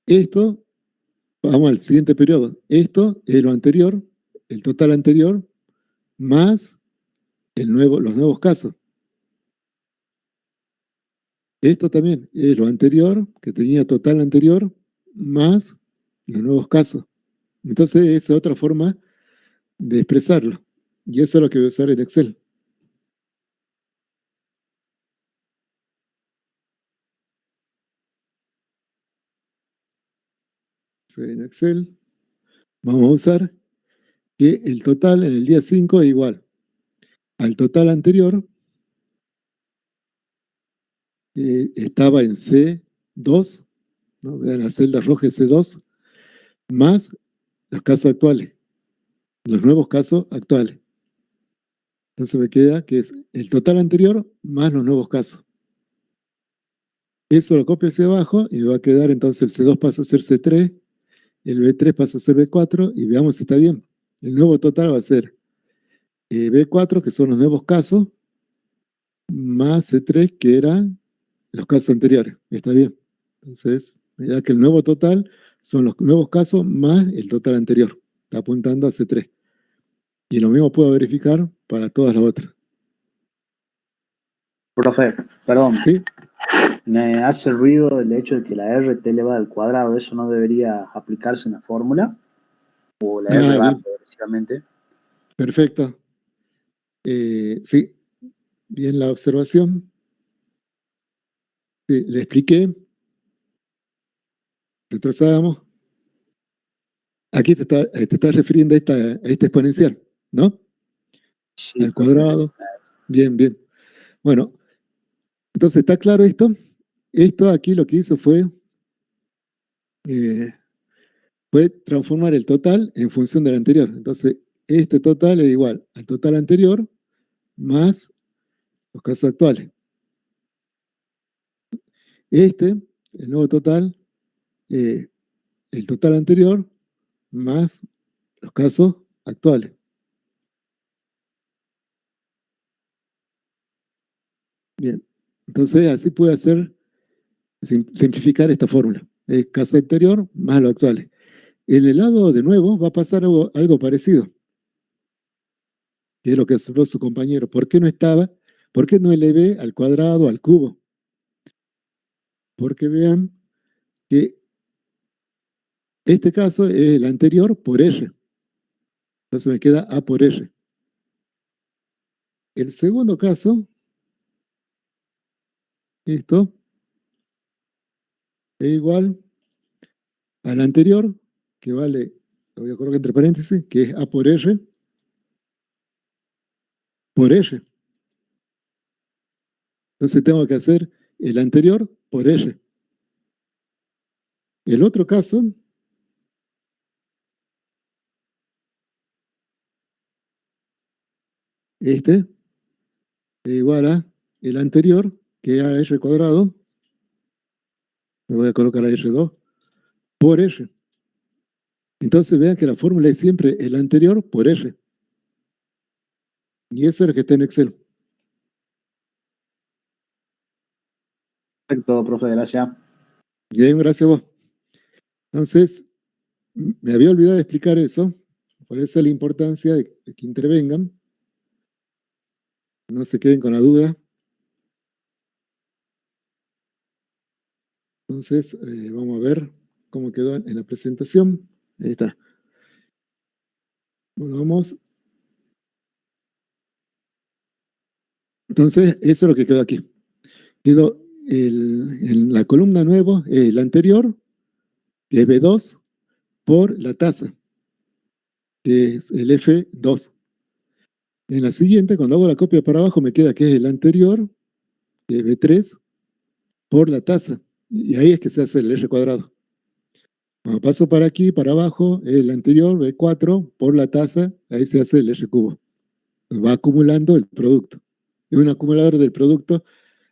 Esto, vamos al siguiente periodo. Esto es lo anterior, el total anterior, más los nuevos casos. Esto también es lo anterior, que tenía total anterior, más los nuevos casos. Entonces, esa es otra forma de expresarlo. Y eso es lo que voy a usar en Excel. En Excel vamos a usar que el total en el día 5 es igual al total anterior, estaba en C2, ¿no? Vean la celda roja C2, más los casos actuales, los nuevos casos actuales. Entonces me queda que es el total anterior más los nuevos casos. Eso lo copio hacia abajo y me va a quedar entonces el C2 pasa a ser C3, el B3 pasa a ser B4 y veamos si está bien. El nuevo total va a ser B4, que son los nuevos casos, más C3, que eran los casos anteriores. Está bien. Entonces, me da que el nuevo total son los nuevos casos más el total anterior. Está apuntando a C3. Y lo mismo puedo verificar para todas las otras. Profe, perdón, ¿Sí? me hace ruido el hecho de que la RT elevada al cuadrado, ¿eso no debería aplicarse en la fórmula? ¿O la R va Bien. progresivamente? Perfecto. Sí, bien la observación. Sí, le expliqué. Retrosábamos. Aquí te estás refiriendo a esta exponencial, ¿no? Sí, Al profe. cuadrado. Bien, bien. Bueno, entonces, ¿está claro esto? Esto aquí lo que hizo fue transformar el total en función del anterior. Entonces, este total es igual al total anterior más los casos actuales. El nuevo total, el total anterior más los casos actuales. Bien, entonces así puede simplificar esta fórmula. el caso anterior más lo actual. En el lado de nuevo va a pasar algo parecido, que es lo que observó su compañero. ¿Por qué no estaba? ¿Por qué no elevé al cuadrado, al cubo? Porque vean que este caso es el anterior por R. Entonces me queda A por R. El segundo caso, esto es igual al anterior, que vale, lo voy a colocar entre paréntesis, que es A por R. Por R. Entonces tengo que hacer el anterior por R. El otro caso, este, es igual a el anterior, que es a R cuadrado, me voy a colocar a R2, por R. Entonces vean que la fórmula es siempre el anterior por R. Y eso es lo que está en Excel. Perfecto, profe, gracias. Bien, gracias a vos. Entonces, me había olvidado de explicar eso, por eso la importancia de que intervengan, no se queden con la duda. Entonces, vamos a ver cómo quedó en la presentación. Ahí está. Bueno, vamos. Entonces, eso es lo que quedó aquí. Quedó en la columna nuevo, el anterior, que es B2, por la tasa, que es el F2. En la siguiente, cuando hago la copia para abajo, me queda que es el anterior, que es B3, por la tasa. Y ahí es que se hace el R cuadrado. Cuando paso para aquí, para abajo, el anterior, B4, por la tasa, ahí se hace el R cubo. Va acumulando el producto. Es un acumulador del producto.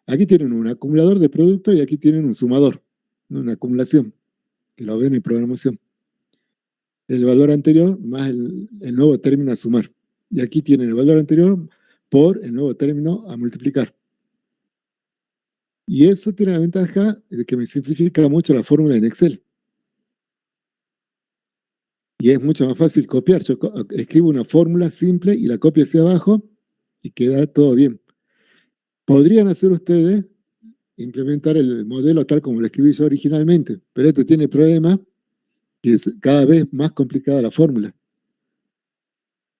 Aquí tienen un acumulador de producto y aquí tienen un sumador, una acumulación, que lo ven en programación. El valor anterior más el nuevo término a sumar. Y aquí tienen el valor anterior por el nuevo término a multiplicar. Y eso tiene la ventaja de que me simplifica mucho la fórmula en Excel. Y es mucho más fácil copiar. Yo escribo una fórmula simple y la copio hacia abajo y queda todo bien. Podrían hacer ustedes implementar el modelo tal como lo escribí yo originalmente, pero esto tiene problema que es cada vez más complicada la fórmula.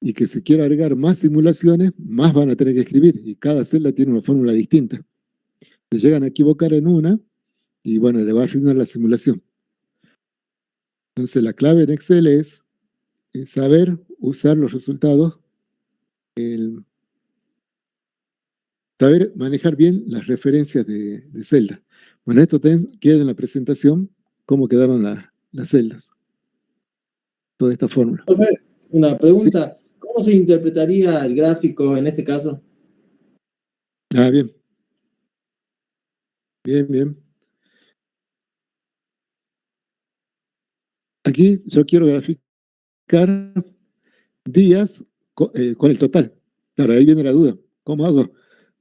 Y que si quiere agregar más simulaciones, más van a tener que escribir. Y cada celda tiene una fórmula distinta. Se llegan a equivocar en una y bueno, le va a arruinar la simulación. Entonces la clave en Excel es saber usar los resultados, saber manejar bien las referencias de celdas. Bueno, esto queda en la presentación, cómo quedaron las celdas. Toda esta fórmula. Profe, una pregunta. Sí. ¿Cómo se interpretaría el gráfico en este caso? Ah, bien. Bien, bien. Aquí yo quiero graficar días con el total. Claro, ahí viene la duda. ¿Cómo hago?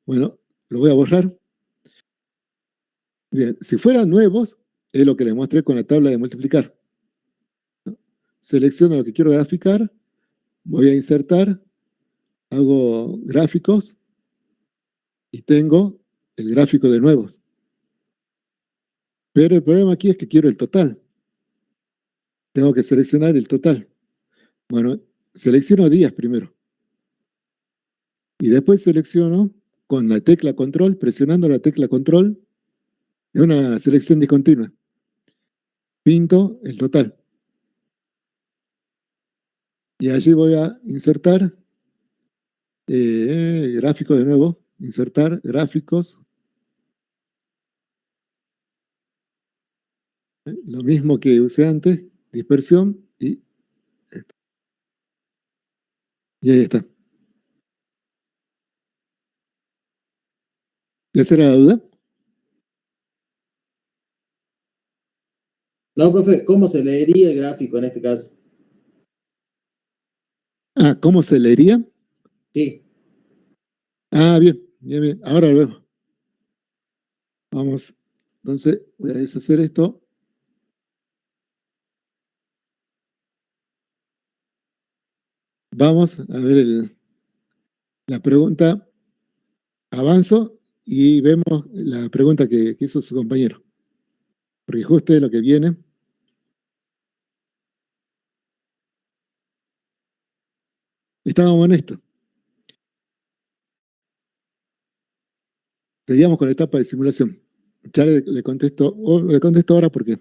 Bueno, lo voy a borrar. Bien, si fueran nuevos, es lo que les mostré con la tabla de multiplicar. Selecciono lo que quiero graficar, voy a insertar, hago gráficos y tengo el gráfico de nuevos. Pero el problema aquí es que quiero el total. Tengo que seleccionar el total. Bueno, selecciono días primero. Y después selecciono con la tecla control, presionando la tecla control, es una selección discontinua. Pinto el total. Y allí voy a insertar gráficos de nuevo. Insertar gráficos. Lo mismo que usé antes, dispersión y esto. Y ahí está. ¿Esa era la duda? No, profe, ¿cómo se leería el gráfico en este caso? Ah, ¿cómo se leería? Sí. Ah, bien, bien, bien. Ahora lo vemos. Vamos. Entonces, voy a deshacer esto. Vamos a ver la pregunta. Avanzo y vemos la pregunta que hizo su compañero. Porque justo es lo que viene. Estábamos en esto. Seguíamos con la etapa de simulación. Ya le contesto ahora porque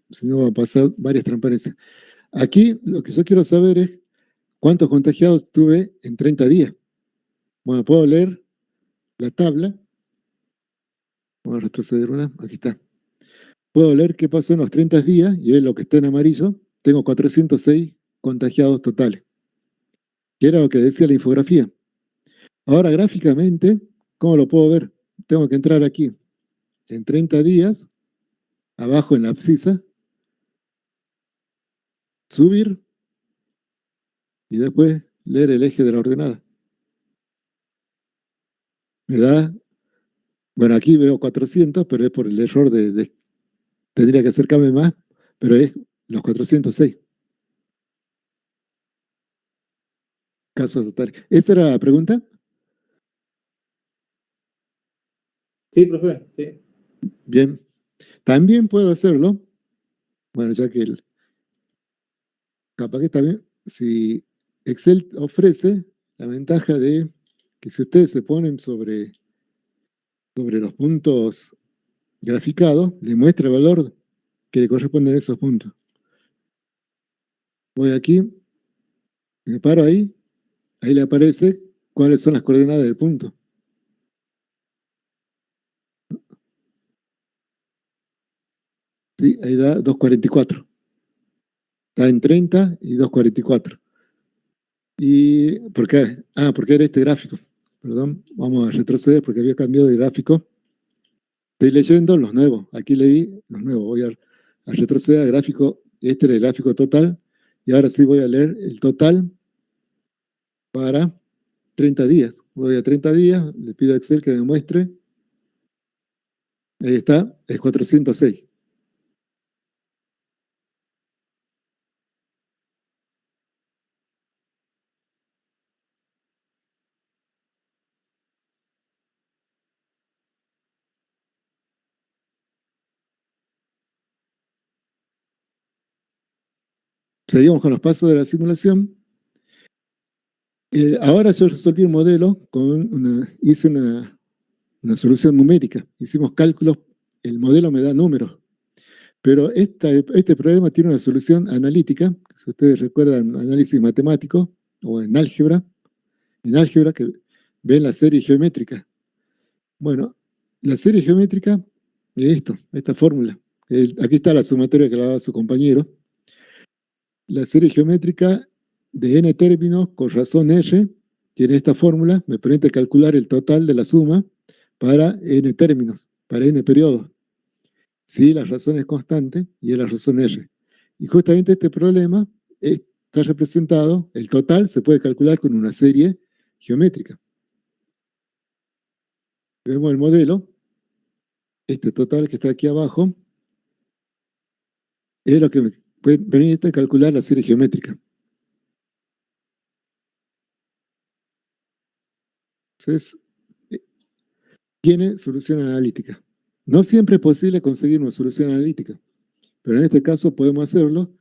si no van a pasar varias transparencias. Aquí lo que yo quiero saber es cuántos contagiados tuve en 30 días. Bueno, puedo leer la tabla. Vamos a retroceder una. Aquí está. Puedo leer qué pasó en los 30 días y es lo que está en amarillo. Tengo 406 contagiados totales, que era lo que decía la infografía. Ahora, gráficamente, ¿cómo lo puedo ver? Tengo que entrar aquí en 30 días, abajo en la abscisa, subir y después leer el eje de la ordenada. Me da, bueno, aquí veo 400, pero es por el error tendría que acercarme más, pero es los 406. Casos totales. ¿Esa era la pregunta? Sí, profe, sí. Bien. También puedo hacerlo, bueno, ya que capaz que también, si Excel ofrece la ventaja de que si ustedes se ponen sobre los puntos graficados, le muestra el valor que le corresponde a esos puntos. Voy aquí, me paro ahí le aparece cuáles son las coordenadas del punto. Sí, ahí da 244. Está en 30 y 244. ¿Y por qué? Porque era este gráfico. Perdón, vamos a retroceder porque había cambiado de gráfico. Estoy leyendo los nuevos. Aquí leí los nuevos. Voy a retroceder al gráfico. Este era el gráfico total. Y ahora sí voy a leer el total para 30 días. Voy a 30 días. Le pido a Excel que me muestre. Ahí está. Es 406. Seguimos con los pasos de la simulación. Ahora yo resolví el modelo hice una solución numérica. Hicimos cálculos, el modelo me da números. Pero este problema tiene una solución analítica. Si ustedes recuerdan análisis matemático o en álgebra que ven la serie geométrica. Bueno, la serie geométrica es esta fórmula. Aquí está la sumatoria que la daba su compañero. La serie geométrica de n términos con razón r tiene esta fórmula, me permite calcular el total de la suma para n términos, para n periodos. Si la razón es constante y es la razón r. Y justamente este problema está representado, el total se puede calcular con una serie geométrica. Vemos el modelo, este total que está aquí abajo, es lo que me permite calcular la serie geométrica. Entonces, tiene solución analítica. No siempre es posible conseguir una solución analítica, pero en este caso podemos hacerlo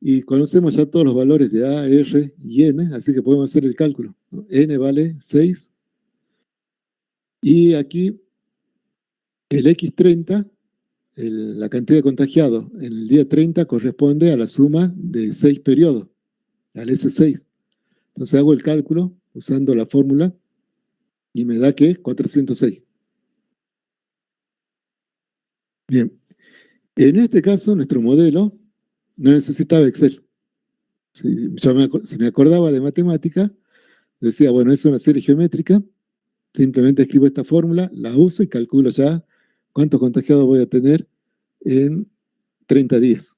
y conocemos ya todos los valores de A, R y N, así que podemos hacer el cálculo. N vale 6 y aquí el X30, la cantidad de contagiados en el día 30 corresponde a la suma de 6 periodos, al S6. Entonces hago el cálculo usando la fórmula y me da que 406. Bien, en este caso nuestro modelo no necesitaba Excel. Si me acordaba de matemática, decía, bueno, es una serie geométrica, simplemente escribo esta fórmula, la uso y calculo ya cuántos contagiados voy a tener en 30 días.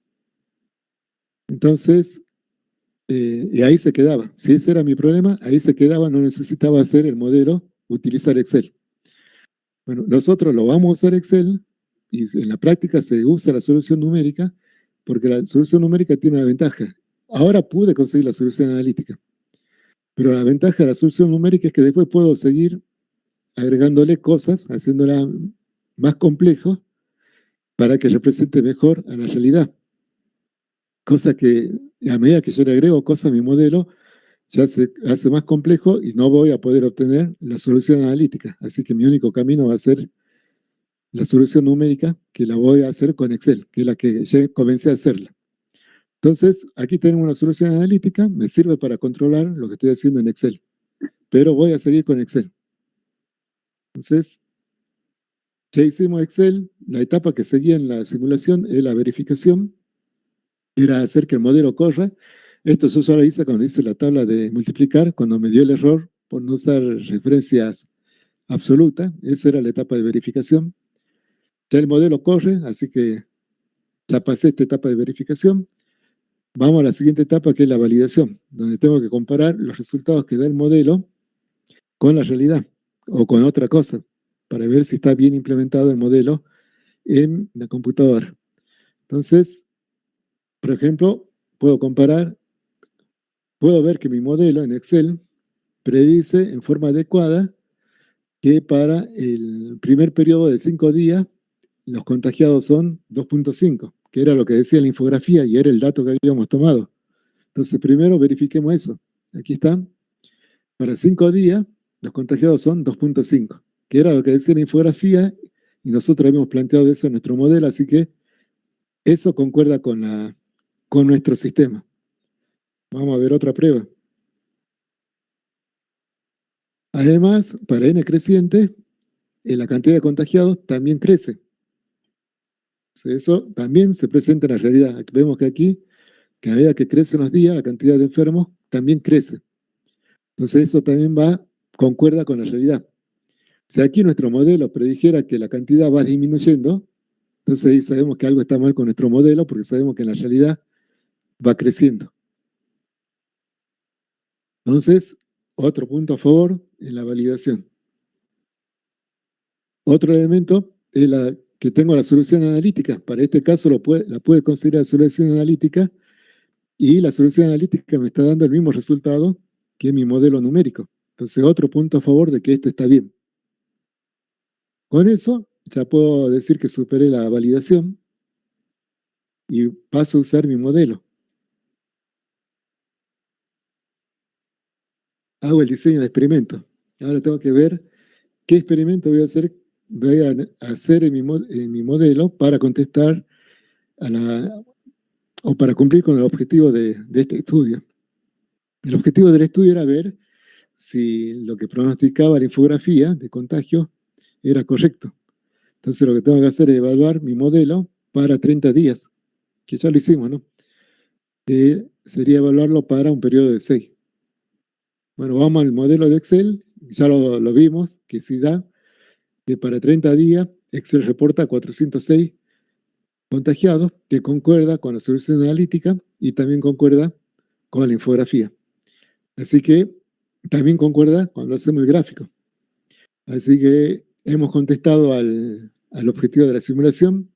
Entonces, y ahí se quedaba. Si ese era mi problema, ahí se quedaba, no necesitaba hacer el modelo, utilizar Excel. Bueno, nosotros lo vamos a usar Excel y en la práctica se usa la solución numérica porque la solución numérica tiene una ventaja. ahora pude conseguir la solución analítica. Pero la ventaja de la solución numérica es que después puedo seguir agregándole cosas, haciéndola más complejo para que represente mejor a la realidad. Cosa que a medida que yo le agrego cosas a mi modelo, ya se hace más complejo y no voy a poder obtener la solución analítica. Así que mi único camino va a ser la solución numérica, que la voy a hacer con Excel, que es la que ya comencé a hacerla. Entonces, aquí tenemos una solución analítica, me sirve para controlar lo que estoy haciendo en Excel, pero voy a seguir con Excel. Entonces, ya hicimos Excel, la etapa que seguía en la simulación es la verificación, era hacer que el modelo corra. Esto yo solo hice cuando hice la tabla de multiplicar, cuando me dio el error por no usar referencias absolutas. Esa era la etapa de verificación. Ya el modelo corre, así que ya pasé esta etapa de verificación. Vamos a la siguiente etapa, que es la validación, donde tengo que comparar los resultados que da el modelo con la realidad o con otra cosa, para ver si está bien implementado el modelo en la computadora. Entonces, por ejemplo, puedo comparar, puedo ver que mi modelo en Excel predice en forma adecuada que para el primer periodo de 5 días los contagiados son 2.5, que era lo que decía la infografía y era el dato que habíamos tomado. Entonces, primero verifiquemos eso. Aquí está. Para 5 días, los contagiados son 2.5, que era lo que decía la infografía y nosotros habíamos planteado eso en nuestro modelo, así que eso concuerda con nuestro sistema. Vamos a ver otra prueba. Además, para n creciente, la cantidad de contagiados también crece. Eso también se presenta en la realidad. Vemos que aquí, que a medida que crecen los días, la cantidad de enfermos también crece. Entonces eso también concuerda con la realidad. Si aquí nuestro modelo predijera que la cantidad va disminuyendo, entonces ahí sabemos que algo está mal con nuestro modelo porque sabemos que en la realidad va creciendo. Entonces, otro punto a favor en la validación. Otro elemento es que tengo la solución analítica. Para este caso la puede considerar solución analítica y la solución analítica me está dando el mismo resultado que mi modelo numérico. Entonces, otro punto a favor de que esto está bien. Con eso, ya puedo decir que superé la validación y paso a usar mi modelo. Hago el diseño de experimento. Ahora tengo que ver qué experimento voy a hacer en mi modelo para contestar o para cumplir con el objetivo de este estudio. El objetivo del estudio era ver si lo que pronosticaba la infografía de contagio era correcto. Entonces lo que tengo que hacer es evaluar mi modelo para 30 días, que ya lo hicimos, ¿no? Sería evaluarlo para un periodo de 6. Bueno, vamos al modelo de Excel, ya lo vimos, que sí da, que para 30 días Excel reporta 406 contagiados, que concuerda con la solución analítica y también concuerda con la infografía. Así que también concuerda cuando hacemos el gráfico. Así que hemos contestado al objetivo de la simulación,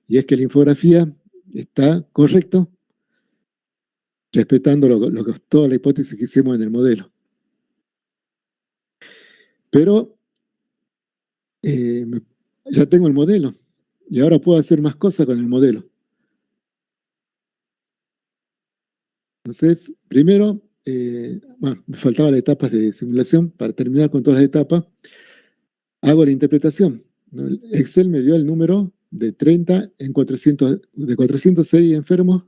y es que la infografía está correcta, respetando toda la hipótesis que hicimos en el modelo. Pero ya tengo el modelo y ahora puedo hacer más cosas con el modelo. Entonces, primero, me faltaban las etapas de simulación. Para terminar con todas las etapas, hago la interpretación, ¿no? Excel me dio el número de 406 enfermos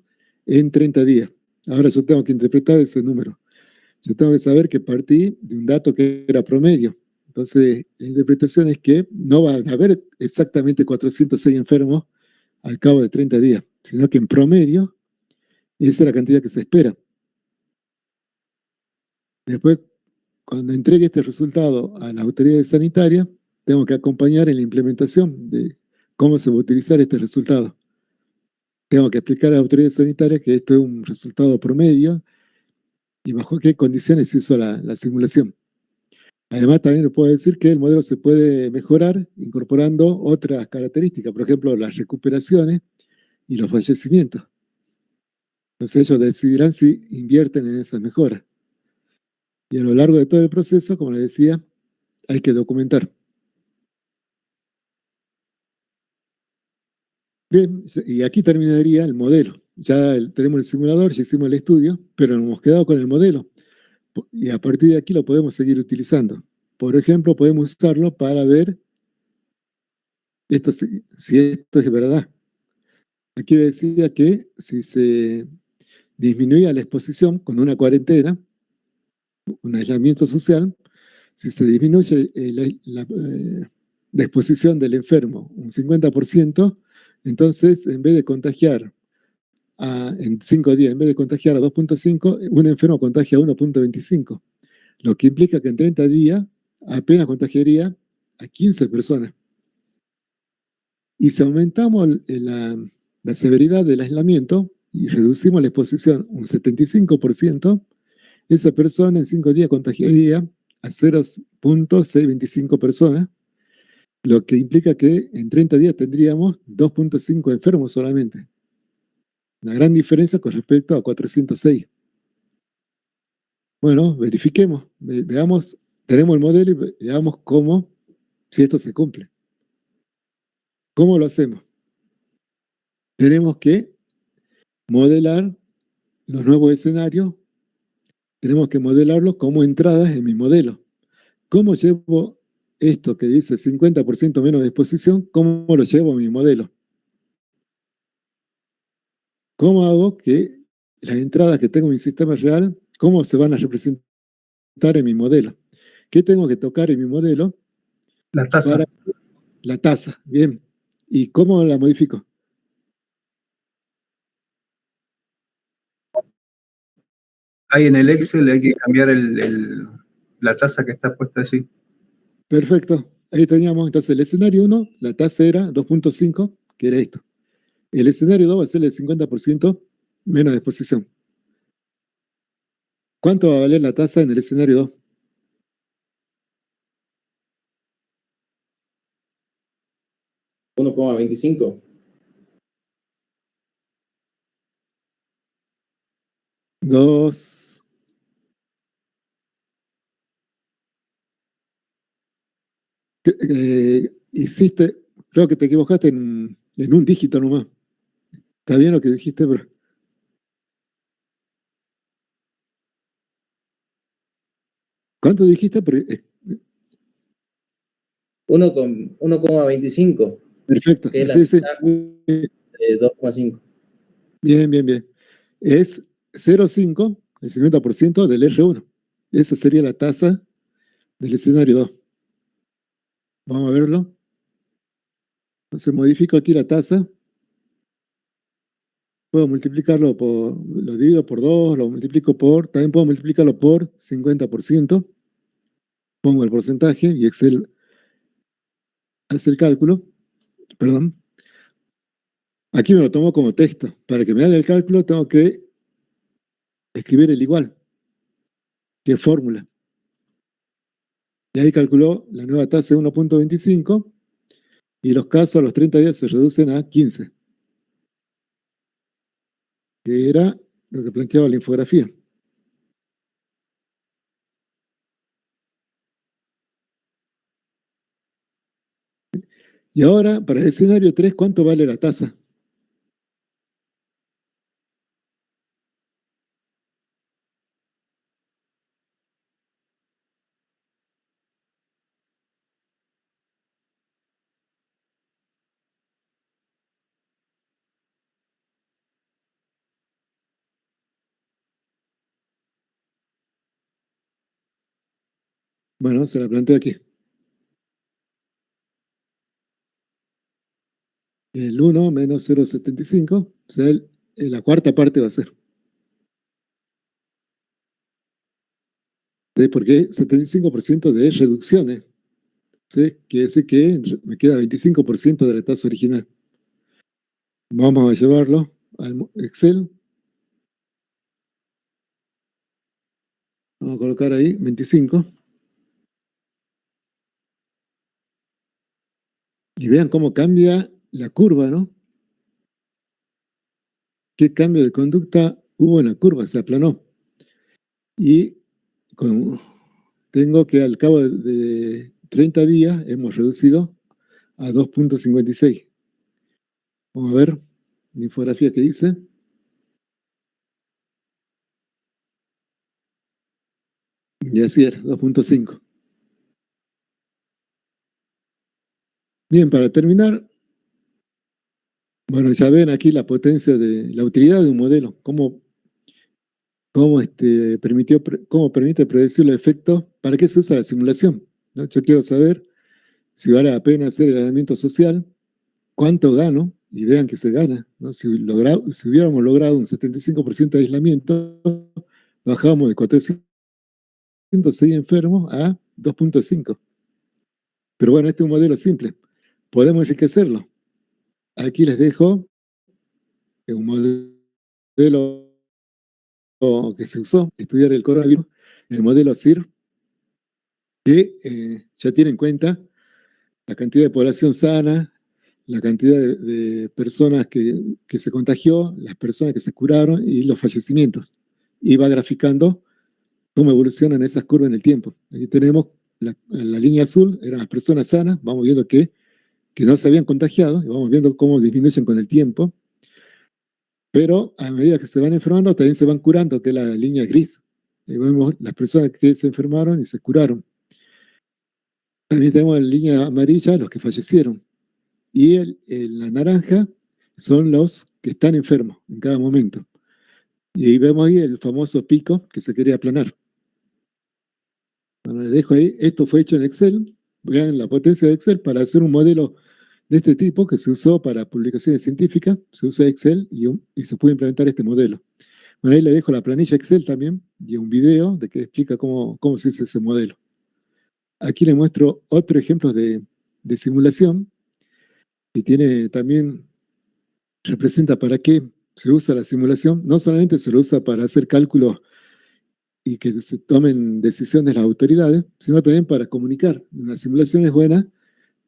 en 30 días. Ahora yo tengo que interpretar ese número. Yo tengo que saber que partí de un dato que era promedio. Entonces, la interpretación es que no va a haber exactamente 406 enfermos al cabo de 30 días, sino que en promedio esa es la cantidad que se espera. Después, cuando entregue este resultado a las autoridades sanitarias, tengo que acompañar en la implementación de cómo se va a utilizar este resultado. Tengo que explicar a las autoridades sanitarias que esto es un resultado promedio y bajo qué condiciones se hizo la simulación. Además, también les puedo decir que el modelo se puede mejorar incorporando otras características, por ejemplo, las recuperaciones y los fallecimientos. Entonces ellos decidirán si invierten en esas mejoras. Y a lo largo de todo el proceso, como les decía, hay que documentar. Bien, y aquí terminaría el modelo. Ya tenemos el simulador, ya hicimos el estudio, pero nos hemos quedado con el modelo. Y a partir de aquí lo podemos seguir utilizando. Por ejemplo, podemos usarlo para ver esto, si esto es verdad. Aquí decía que si se disminuía la exposición con una cuarentena, un aislamiento social, si se disminuye la exposición del enfermo un 50%, entonces en vez de contagiar en 5 días, en vez de contagiar a 2.5, un enfermo contagia a 1.25, lo que implica que en 30 días apenas contagiaría a 15 personas. Y si aumentamos la severidad del aislamiento y reducimos la exposición un 75%, esa persona en 5 días contagiaría a 0.625 personas, lo que implica que en 30 días tendríamos 2.5 enfermos solamente. La gran diferencia con respecto a 406. Bueno, verifiquemos, veamos, tenemos el modelo y veamos cómo, si esto se cumple. ¿Cómo lo hacemos? Tenemos que modelar los nuevos escenarios, tenemos que modelarlos como entradas en mi modelo. ¿Cómo llevo esto que dice 50% menos de exposición? ¿Cómo lo llevo a mi modelo? ¿Cómo hago que las entradas que tengo en mi sistema real, cómo se van a representar en mi modelo? ¿Qué tengo que tocar en mi modelo? La tasa. Para la tasa, bien. ¿Y cómo la modifico? Ahí en el Sí. Excel hay que cambiar la tasa que está puesta allí. Perfecto. Ahí teníamos entonces el escenario 1, la tasa era 2.5, que era esto. El escenario 2 va a ser el 50% menos de exposición. ¿Cuánto va a valer la tasa en el escenario 2? 1,25. 2. Hiciste, creo que te equivocaste en un dígito nomás. Está bien lo que dijiste, pero... ¿Cuánto dijiste? 1,25, Perfecto. que es la Sí, sí. mitad de 2,5. Bien, bien, bien. Es 0,5, el 50% del R1. Esa sería la tasa del escenario 2. Vamos a verlo. Entonces modifico aquí la tasa. Puedo multiplicarlo lo divido por 2, lo multiplico también puedo multiplicarlo por 50%. Pongo el porcentaje y Excel hace el cálculo. Perdón. Aquí me lo tomo como texto. Para que me haga el cálculo tengo que escribir el igual. ¿Qué fórmula? Y ahí calculó la nueva tasa de 1.25 y los casos a los 30 días se reducen a 15, que era lo que planteaba la infografía. Y ahora, para el escenario 3, ¿cuánto vale la tasa? Bueno, se la planteo aquí. El 1 menos 0,75, o sea, la cuarta parte va a ser. ¿Sí? Porque 75% de reducciones. ¿Sí? Quiere decir que me queda 25% de la tasa original. Vamos a llevarlo al Excel. Vamos a colocar ahí 25. Y vean cómo cambia la curva, ¿no? ¿Qué cambio de conducta hubo una curva, se aplanó. Y tengo que al cabo de 30 días hemos reducido a 2.56. Vamos a ver la infografía que dice. Y así era, 2.5. Bien, para terminar, bueno, ya ven aquí la potencia de la utilidad de un modelo, cómo permite predecir los efectos, para qué se usa la simulación, ¿no? Yo quiero saber si vale la pena hacer el aislamiento social, cuánto gano, y vean que se gana, ¿no? Si hubiéramos logrado un 75% de aislamiento, bajábamos de 406 enfermos a 2.5. Pero bueno, este es un modelo simple. Podemos enriquecerlo. Aquí les dejo un modelo que se usó, estudiar el coronavirus, el modelo CIR, que ya tiene en cuenta la cantidad de población sana, la cantidad de personas que se contagió, las personas que se curaron y los fallecimientos. Y va graficando cómo evolucionan esas curvas en el tiempo. Aquí tenemos la línea azul, eran las personas sanas, vamos viendo que no se habían contagiado, y vamos viendo cómo disminuyen con el tiempo, pero a medida que se van enfermando también se van curando, que es la línea gris. Y vemos las personas que se enfermaron y se curaron. También tenemos la línea amarilla, los que fallecieron. Y la naranja son los que están enfermos en cada momento. Y ahí vemos ahí el famoso pico que se quería aplanar. Bueno, les dejo ahí. Esto fue hecho en Excel. Vean la potencia de Excel para hacer un modelo de este tipo que se usó para publicaciones científicas. Se usa Excel y se puede implementar este modelo. Bueno, ahí le dejo la planilla Excel también y un video de que explica cómo se usa ese modelo. Aquí les muestro otro ejemplo de simulación y tiene también, representa para qué se usa la simulación. No solamente se lo usa para hacer cálculos y que se tomen decisiones las autoridades, sino también para comunicar. Una simulación es buena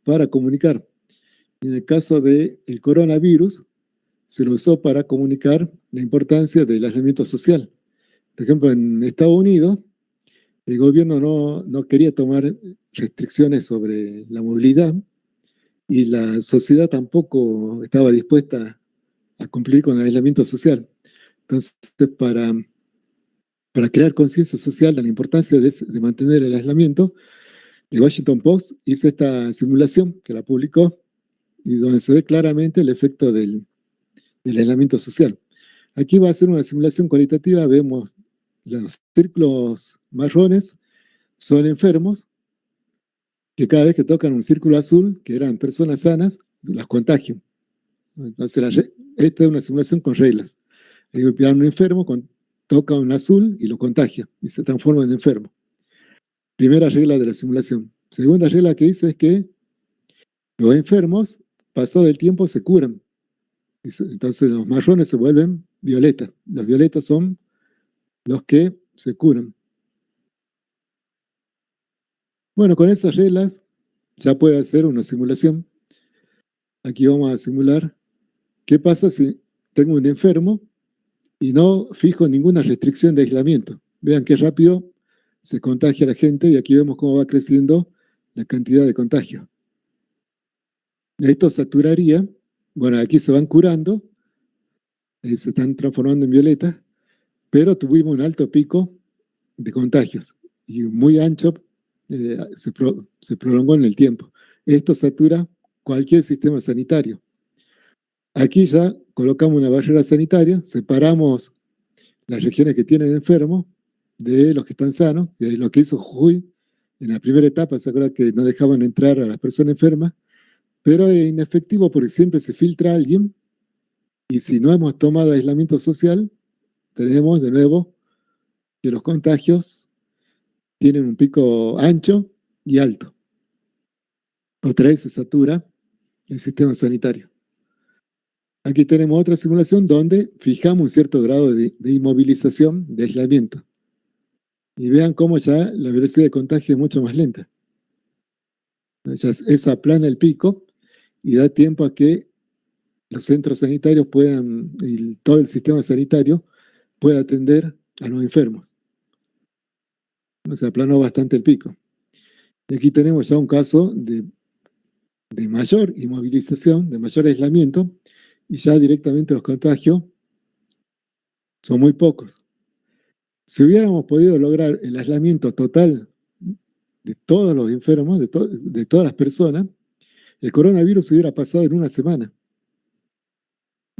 para comunicar. En el caso del coronavirus, se lo usó para comunicar la importancia del aislamiento social. Por ejemplo, en Estados Unidos, el gobierno no quería tomar restricciones sobre la movilidad y la sociedad tampoco estaba dispuesta a cumplir con el aislamiento social. Entonces, para crear conciencia social de la importancia de mantener el aislamiento, el Washington Post hizo esta simulación que la publicó y donde se ve claramente el efecto del aislamiento social. Aquí va a ser una simulación cualitativa, vemos los círculos marrones son enfermos que cada vez que tocan un círculo azul, que eran personas sanas, las contagian. Entonces, esta es una simulación con reglas. Un enfermo toca un azul y lo contagia y se transforma en enfermo. Primera regla de la simulación. Segunda regla que dice es que los enfermos, pasado el tiempo, se curan. Entonces los marrones se vuelven violetas. Los violetas son los que se curan. Bueno, con esas reglas ya puede hacer una simulación. Aquí vamos a simular qué pasa si tengo un enfermo y no fijo ninguna restricción de aislamiento. Vean qué rápido se contagia la gente y aquí vemos cómo va creciendo la cantidad de contagio. Esto saturaría, bueno, aquí se van curando, se están transformando en violetas, pero tuvimos un alto pico de contagios y muy ancho se prolongó en el tiempo. Esto satura cualquier sistema sanitario. Aquí ya colocamos una barrera sanitaria, separamos las regiones que tienen enfermos de los que están sanos, que es lo que hizo Jujuy en la primera etapa. Se acuerdan que no dejaban entrar a las personas enfermas, pero es inefectivo porque siempre se filtra alguien y si no hemos tomado aislamiento social, tenemos de nuevo que los contagios tienen un pico ancho y alto. Otra vez se satura el sistema sanitario. Aquí tenemos otra simulación donde fijamos un cierto grado de inmovilización, de aislamiento. Y vean cómo ya la velocidad de contagio es mucho más lenta. Ya eso aplana el pico y da tiempo a que los centros sanitarios puedan, y todo el sistema sanitario, puede atender a los enfermos. Se aplanó bastante el pico. Y aquí tenemos ya un caso de mayor inmovilización, de mayor aislamiento, y ya directamente los contagios son muy pocos. Si hubiéramos podido lograr el aislamiento total de todos los enfermos, de todas las personas, el coronavirus hubiera pasado en una semana.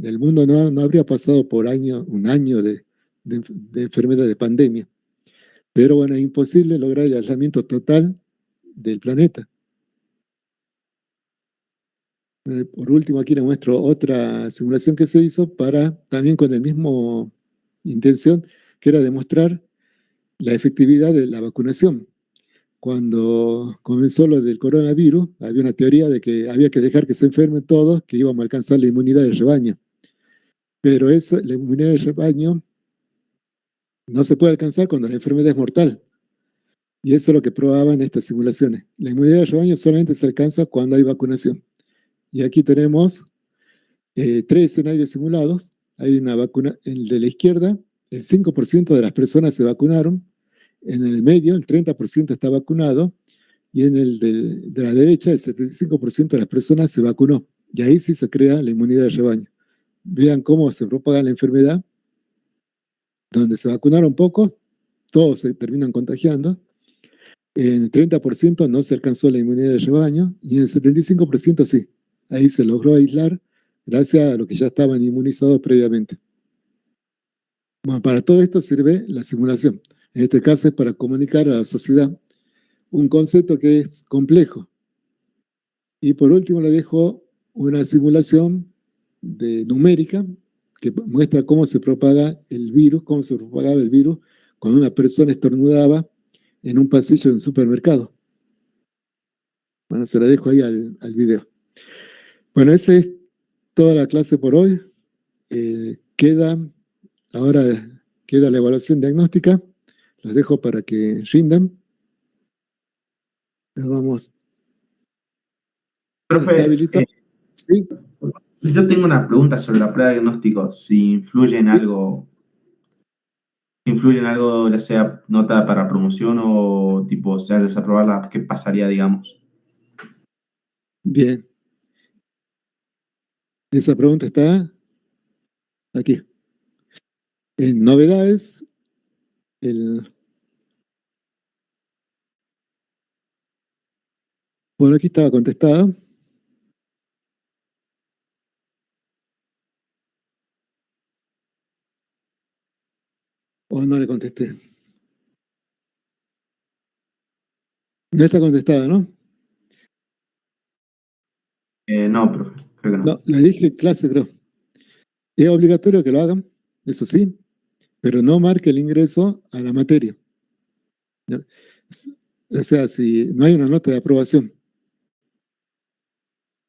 El mundo no habría pasado por un año de enfermedad, de pandemia. Pero bueno, es imposible lograr el aislamiento total del planeta. Por último, aquí les muestro otra simulación que se hizo también con la misma intención, que era demostrar la efectividad de la vacunación. Cuando comenzó lo del coronavirus, había una teoría de que había que dejar que se enfermen todos, que íbamos a alcanzar la inmunidad del rebaño. Pero la inmunidad del rebaño no se puede alcanzar cuando la enfermedad es mortal. Y eso es lo que probaban estas simulaciones. La inmunidad del rebaño solamente se alcanza cuando hay vacunación. Y aquí tenemos 3 escenarios simulados. Hay una vacuna, el de la izquierda, el 5% de las personas se vacunaron, en el medio el 30% está vacunado, y en el de la derecha el 75% de las personas se vacunó. Y ahí sí se crea la inmunidad del rebaño. Vean cómo se propaga la enfermedad. Donde se vacunaron poco, todos se terminan contagiando. En el 30% no se alcanzó la inmunidad del rebaño, y en el 75% sí. Ahí se logró aislar gracias a lo que ya estaban inmunizados previamente. Bueno, para todo esto sirve la simulación. En este caso es para comunicar a la sociedad un concepto que es complejo. Y por último le dejo una simulación numérica que muestra cómo se propaga el virus, cómo se propagaba el virus cuando una persona estornudaba en un pasillo de un supermercado. Bueno, se la dejo ahí al video. Bueno, esa es toda la clase por hoy. Ahora queda la evaluación diagnóstica. Los dejo para que rindan. Nos vamos. Profe, ¿Sí? yo tengo una pregunta sobre la prueba de diagnóstico. Si influye en algo, ya sea nota para promoción o tipo, si al desaprobarla, ¿qué pasaría, digamos? Bien. Esa pregunta está aquí. En novedades, bueno, aquí estaba contestada. O no le contesté. No está contestada, ¿no? No, profe, creo que no. No, le dije en clase, creo. Es obligatorio que lo hagan, eso sí, pero no marque el ingreso a la materia. ¿No? O sea, si no hay una nota de aprobación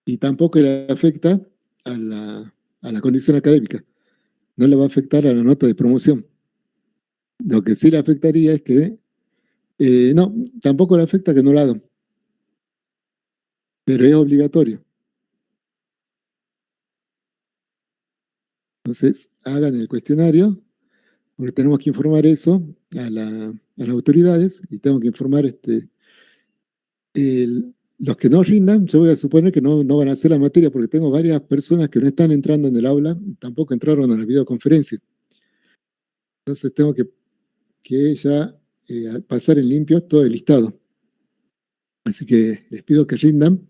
y tampoco le afecta a la condición académica, no le va a afectar a la nota de promoción. Lo que sí le afectaría es que, no, tampoco le afecta que no lo hagan, pero es obligatorio. Entonces, hagan el cuestionario, porque tenemos que informar eso a las autoridades y tengo que informar los que no rindan. Yo voy a suponer que no van a hacer la materia porque tengo varias personas que no están entrando en el aula, tampoco entraron a la videoconferencia. Entonces tengo que ya pasar en limpio todo el listado. Así que les pido que rindan